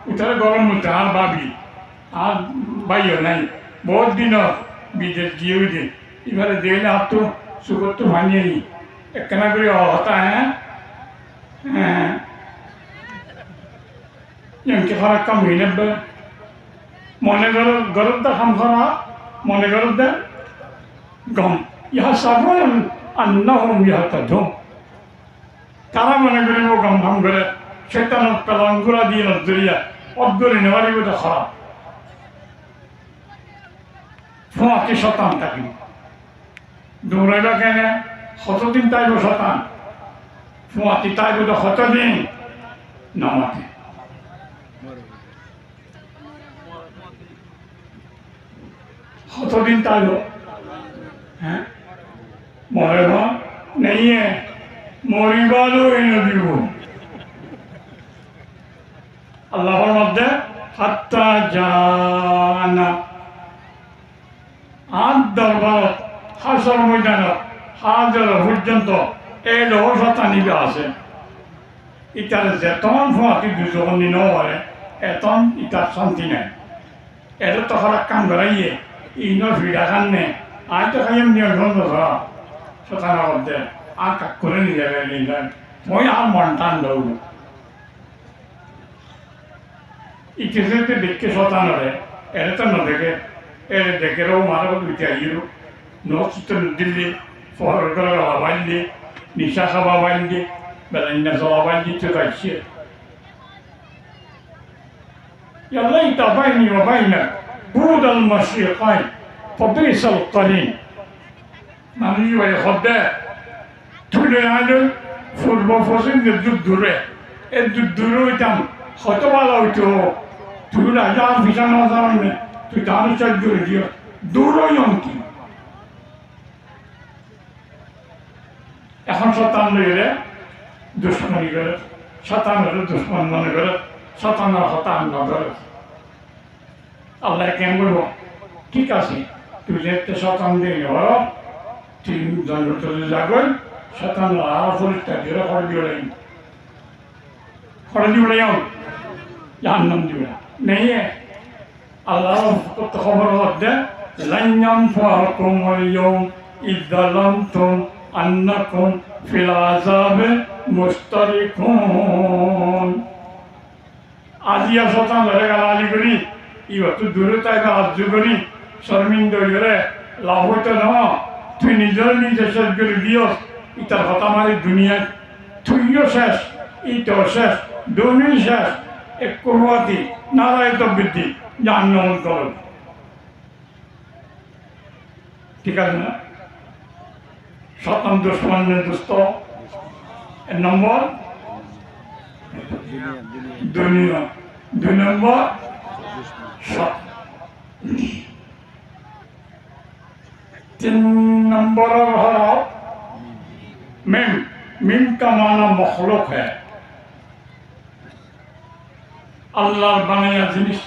উঠারে গরম হতে আর ভাবি আর বাইও নাই বহুত দিন বিদেশ গিয়ে উঠে এবারে দেখলে আর তো সুগর তো ভাঙিয়ে নি একখানা করে হতা হ্যাঁ হ্যাঁ এমনি খারাপ কাম হয়ে নেবে মনে গরম দা খাম খারা মনে গরম দে গম ইহা সাবন আন্নাহুম ইয়াহতাদুন তারা মনে করিব গম ঘাম করে শয়তানের পেলাঙ্গুলা দিয়ে নজরিয়া অদ্দরে নেওয়ারই বোধ খারাপ ফোঁয়াকে শতান থাকি দৌড়াইবা কেন কতদিন তাইব শতান ফোঁয়াতি তাইব তো কতদিন নামাতে কতদিন তাইব হ্যাঁ মরেব নেই মরিবারও এনে দিব আল্লাহর মধ্যে হাত্তা জানা আর দরবার হাসর ময়দানত হাজার পর্যন্ত এই লোহ শতানিবে আছে ইটার যেতন ফোঁয়াতি দুজন দিন পারে এতন ইটার শান্তি নাই এটা তো খারাপ কাম করাইয়ে ইনো ভিড়া কান্নে আজ তো খাইম নিয়ন্ত্রণ ধরা শতানা মধ্যে আর কাক করে নিয়ে যাবে নিলেন মই আর মন টান দৌড় ইতিহাসে দেখে শতানরে এর তো নদেখে এর দেখেও মারা দুইটা আইরো নচিত দিল্লি ফহর করে বাবাইলি নিশা খাবা বাইলি বেলাইনা জবা বাইলি তো গাইছে يا ليت بيني وبينك بعد المشرقين فبئس القرين মানুষ ভাই হদ্দে তুলে আনো ফুটবল ফসল যুদ্ধ দূরে এই যুদ্ধ দূরে হইতাম কত ভালো হইতো তুই রাজা বিছানা যাওয়াই তুই তার চার্জ দিও দূরই অঙ্কি এখন শতান লইলে দুশ্মনী করে শতান হলে দুশ্মন মনে করে শতানের হতান নগর আল্লাহ কেন বলবো ঠিক আছে তুই যেতে শতান দিয়ে নেওয়ার তুই জন্মতলে যাবেন শতান আর পরিষ্কার দিয়ে খড় দিবে জাহান্নাম দিবে নেই আল্লাহ খবর হচ্ছে লাইনাম ফাকুম আল-ইয়াওম ইযলামতুম আন্নাকুম ফিল আযাবে মুশতারিকুন আজিয়া শতান ধরে গালালি করি ইবতু দূরে তাই আজ্জ করি শর্মিন্দ হইলে লাভ হইতো না তুই নিজের নিজে শেষ করে দিও ইটার কথা মারি দুনিয়ায় তুইও শেষ ইটাও শেষ দুনিয়া শেষ এক কুরবাতি নারায় তো বৃদ্ধি জাহান্নাম করো ঠিক আছে না শতান দুশ্মনের দুস্থ এক নম্বর দুনিয়া দুই নম্বর তিন নম্বর হলো মিম মিম का माना मखलूक है আল্লাহর বানায়া জিনিস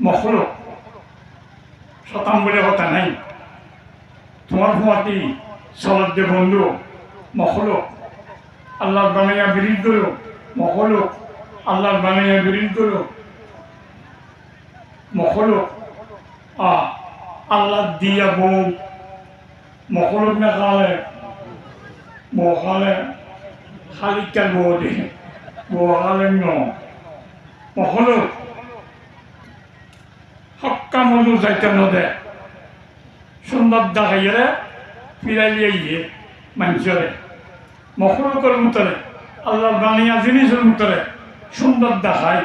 মখলুক শতান বলে কথা নাই তোমার ভুয়াতি সলদ দে বন্ধু মখলুক আল্লাহর বানায়া বিরোধ করো মখলুক আল্লাহর বানায়া বিরোধ করো মখলুক আল্লাহ দিয়া বউ মখলুক না খালে বউ খালে খালিকার বউ দেখে বউ খালে ন মখলুক হক্কা পাক্কা মজু যাইতে নদে সুন্দর দেখাইয়ে ফিরাইলিয়ে গিয়ে মানুষের মখলুকের মতরে আল্লাহর বানিয়া জিনিসের মতরে সুন্দর দেখায়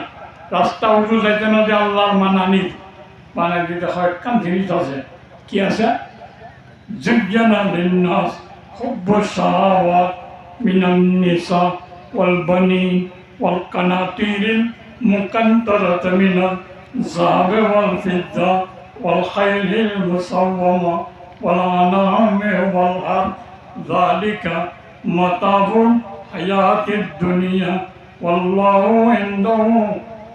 রাস্তা উঁচু যাইতে নদে আল্লাহর মানানি বানাই দিতে হয় কান জিনিস আছে কি আছে জিজ্ঞানা লিন্নাস حب الشهوات من النساء والبنين والقناطير المقنطرة من الذهب والفضة والخيل المسومة والأنعام والحرث ذلك متاع الحياة الدنيا والله عنده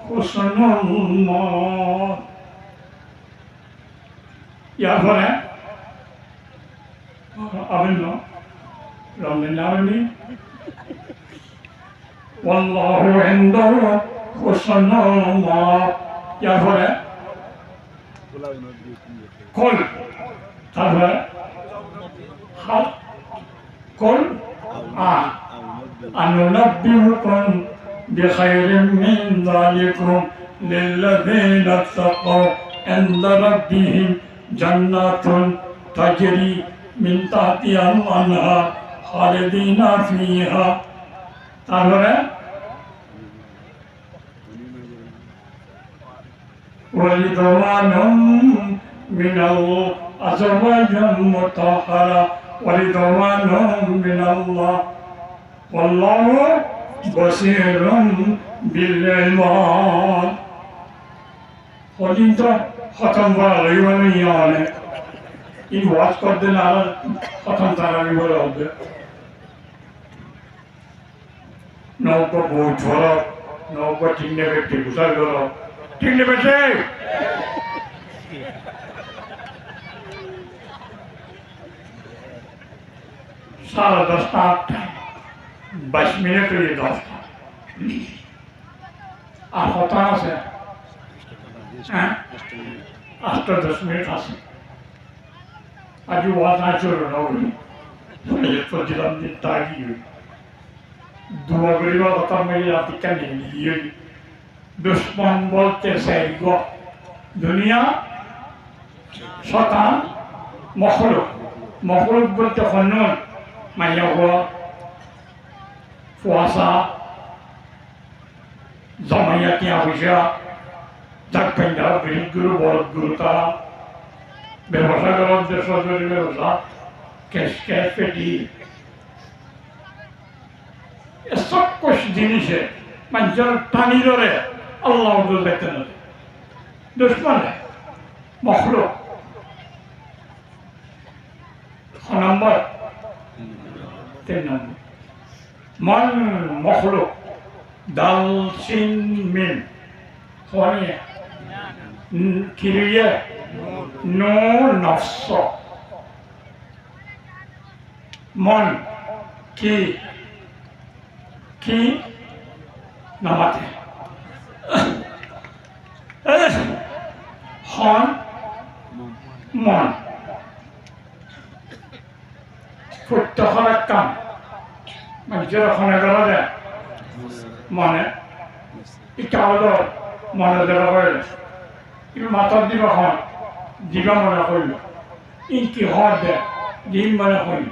حسن المآب يا فرح أبنى رمضان أبنى والله عنده حسن المآب يا فرح كل تفرح كل أننبئكم بخير من ذلكم للذين اتقوا عند ربهم جنات تجري من تحتها الأنهار خالدين فيها ورضوان من الأزواج المطهرة ورضوان من الله والله بصير بالعباد قلت ختم بالغيبان يعني إن واس করতে না ختم তারাবি বলে হবে নৌকা বই ছড়া নৌকা ঠিক নেবে ঠিক গুছাই করো ঠিক নেবে সাড়ে 10টা 22 মিনিট হয়ে 10টা আর কত আছে হ্যাঁ 8-10 মিনিট আছে আজ ওয়াজ আচরণ নবী প্রতিদান দিন তাগি দুয়া গরিবা কথা মেরে আতিকা নিয়ে দুশ্মন বলতে চাইব দুনিয়া শতান মখলুক বলতে হন্যন মাইয়া হওয়া ফুয়াশা জমাইয়া টিয়া পয়সা যাক পাইন্দা বিরিদ গুরু বরদ গুরু তারা ব্যবসা করার যে সরকারি ব্যবসা ক্যাশ পেটি সব কুছ জিনিসে মানুষের টানি ধরে আল্লাহ দেখতে না দুশ্মনে মখলুক নম্বর 3 নম্বর মন মখলুক দাল সিন মিন খনিয়া কিরিয়া নো নফস মন কি নামাতে হন মন প্রত্যেকের কাম মানুষের ওখানে করা যায় মনে ইচ্ছা হলো মনে দেওয়া হইল কিন্তু মাথার দিবা হন দিবা মনে হইল ইনকি হর দে দিন মনে হইল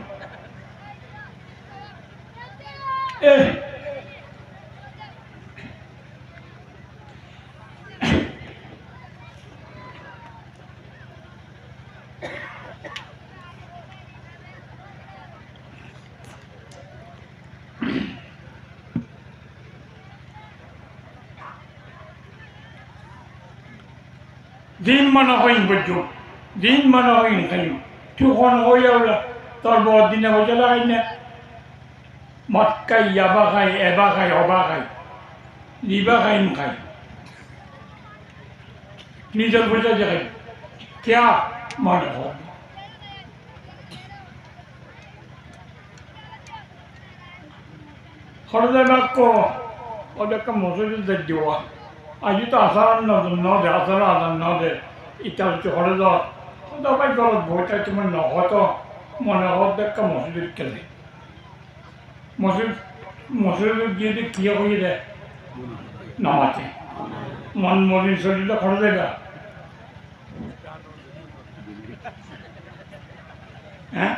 দিন মনে হইন বুঝো দিন মনে হইন খাই তুখন হইয়াওলা তোর বড় দিনে হয়ে লাগাই না মদ খাই ইয়াবা খাই এবা খাই অবা খাই লিবা খাই খাই নিজের বুঝা যায় क्या মনে হয় হরদে বাক্য ওদেরকে মসজিদ দেওয়া আজ তো আসার নদে আসার আদার নদে ইটা হচ্ছে হরদ সবাই গলত বইটা তোমার নহত মনে হত দেখা মসজিদ খেলে মসজিদ গিয়ে কি হয়ে দেয় নামাতে মন মরিন শরীরটা খরচ দেবে হ্যাঁ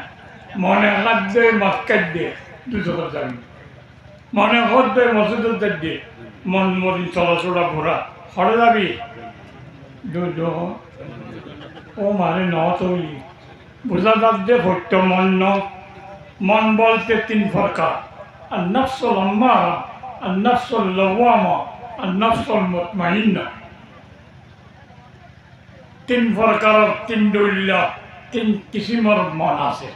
মনে খাদ্য মাছ খাদ্যে দুজনের যাবি মনে খাদ্য মসজিদের যাদ্যে মন মরি চলাচলা ঘোরা হরে যাবি দুজ ও মানে ন তৈরি বোঝা যাচ্ছে ভট্ট মন বলতে তিন প্রকার আর নফসুল আম্মারা আর নফসুল লাওয়ামা আর নফসুল মুতমাইন্না তিন প্রকারের তিন দৈল্য তিন কিসিমের মন আছে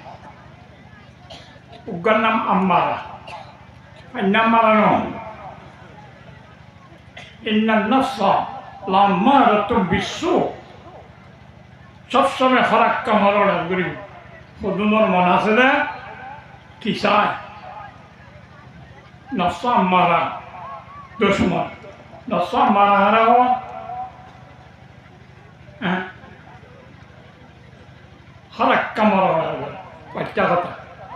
উগার নাম আম্মারা নাম মারানো ইন্না নফসা লাম্মারাতুম বিসু সবসময় খারাপ কামার অর্ডার করি সদুনের মন আছে না কি চায় নফসা আম্মারা দুশ্মন নফসা আম্মারা হারা হওয়া খারাপ কামার অর্ডার করে বাচ্চা কথা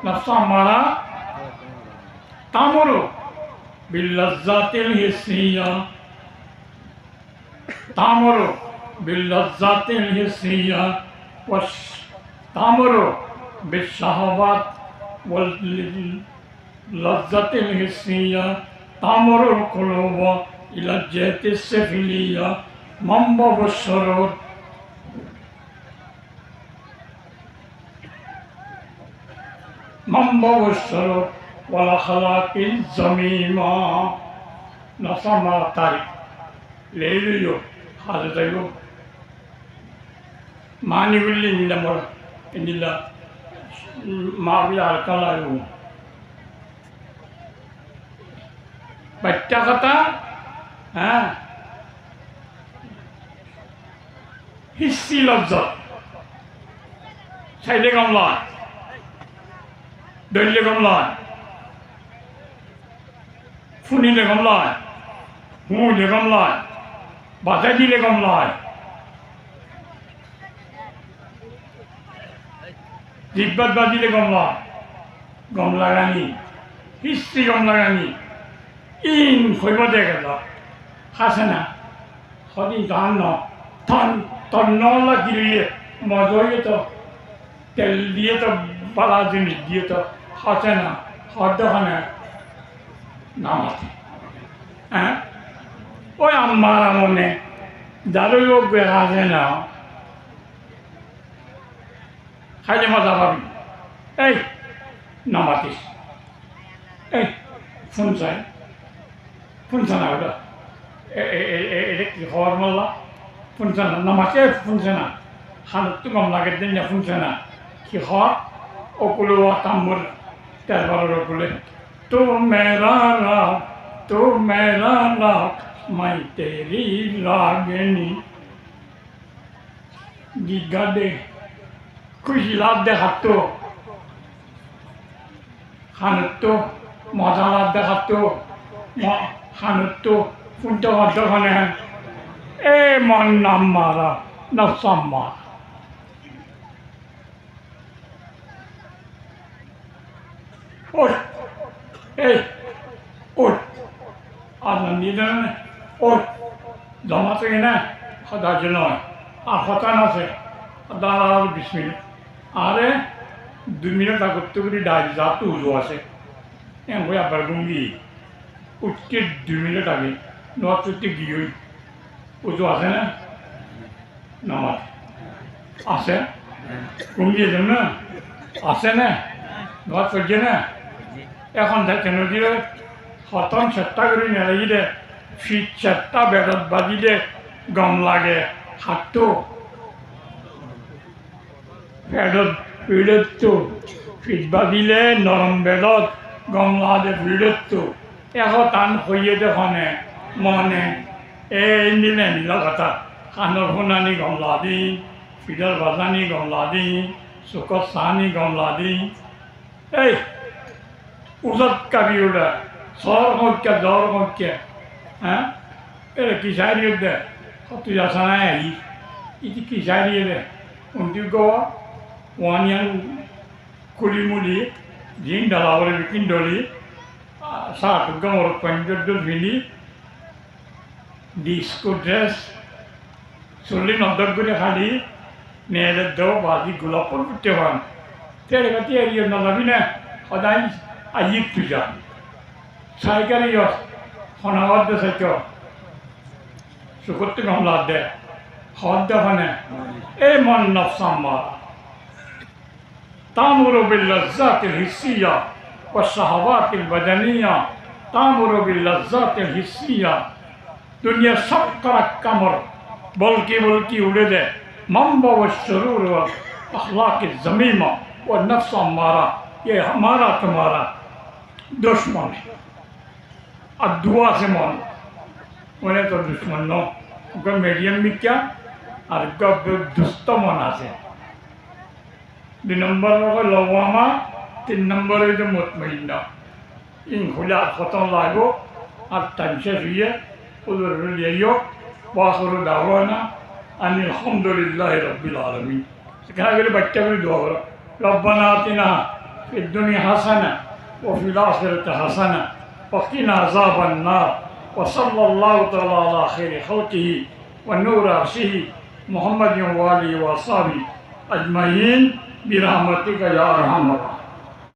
নফসা আম্মারা তামরু বিল্লাজ্জাতিল হিসিয়া তামরু বিল্লাজ্জাতিল হিসিয়া তামরু বিশহাওয়াত ওয়াল লাজ্জাতিল হিসিয়া তামরুল কুলুব ইলা জাতিস সাফিলিয়া মামবাবুশ শুরুর মামবাবুশ শুরুর ওয়ালা খালাকিল জামিমা নসামা তারিখ লেলিও হাজতাইও মানিগুলি নিলামর নিলা মাবি আলকালায়ু বাচ্চা কথা হ্যাঁ হিসি লজ্জত চাইলে কম লয় দৈল্য কম লয় ফুনিলে কম লয় হুঁলে কম লয় বাধা দিলে কম লয় জিব্বাত বাজিলে কম লয় গম লাগানি হিস্ট্রি গম লাগানি ইন হইব দেখে তো হাসে না সদিন গান ন তন্ন লাগিলে মজা তো তেল দিয়ে তো বালা জিনিস দিয়ে তো হাসে না হদ্দখানে নামাতে হ্যাঁ ওই আমার মনে যারও লোক আছে না খাইলে মজা পাবি এই নামাতিস এই ফুনছে না ওটা এটা কি খবর বললা ফুনছে না নামাতে ফুনছে না হানত কম লাগে দিন না ফুনছে না কি খবর ওকুলো তাম্বুর 13 ওকুলে तो मेरा राग मैं तेरी रागनी गिगा दे कुछ लाभ दे हाथो हानतो मजा लाभ दे हाथो हानतो पुंतो हाथो खाने ए मन नाम मारा नफसा मारा और এই ওট আর নিদেন ওট জমা থেকে না সদার্য নয় আর হতান আছে দাঁড়া 20 মিনিট আরে 2 মিনিট আগত করে ডাইল যা তো উজো আছে বই আবার গুঙ্গি উঠকে 2 মিনিট আগে নচুতে গিয়ে উজো আছে না নামাজ আছে গুঙ্গি না আছে না ঘর করছে না এখন দেখে নদীরে হতন চেষ্টা করে নেড়ে ফিট চেষ্টা বেড়ত বাজিলে গম লাগে হাতটো বেড়ত পিড়তো ফিট বাজিলে নরম বেড়ত গম লাগে পিড়তো এখন টান হইয়ে দেখনে মনে এই নিলে নিল কথা কাণৰ শুনানি গম লাদি ফিডৰ বাজানি গম লাদি চুকত চাহানি গম লাদি এই উজত কাবি ওটা সর সংখ্যা জ্বর সংখ্যা হ্যাঁ এটা কি চাই দে তুই আসা নাই আহি ইটি কি চাই দে উন্টি গোয়া ওয়ানিয়ান কুলিমুলি জিন ডালাবলে বিকিন ডলি সাত গাঁৱৰ পঞ্চদল মিলি ডিস্কো ড্রেস চল্লি নদর করে খালি নেড়ে দেও বাজি গোলাপর উঠতে পান Tere ka tieri na labine odai ayik tuja. Saikari yo honawad sa kyo. Sukut ngam ladde. Hodda hane. E mon nafsamma. تأمر باللذات الحسية والشهوات البدنية تأمر باللذات الحسية دنيا سبقر الكمر بلكي ولده منبع والشرور والأخلاق الذميمة والنفس أمارة ये हमारा तुम्हारा दुश्मन है अब दुआ से मानो उन्हें तो दुश्मन नो उनका मीडियम में क्या और उनका दुष्ट मना से 2 number ko lawama 3 number itu mutmainna in khula khoton lago at tanshe riye ulur liyo wa akhiru da'wana anil hamdulillahi rabbil alamin sekarang gele bacca ko dua karo rabbana atina fid dunya hasana wa fil akhirati hasana wa qina azaban nar wa sallallahu ta'ala ala khairi khalqihi wa nur arshihi muhammadin wa alihi wa sahbihi ajmain برحمتك يا ارحم الراحمين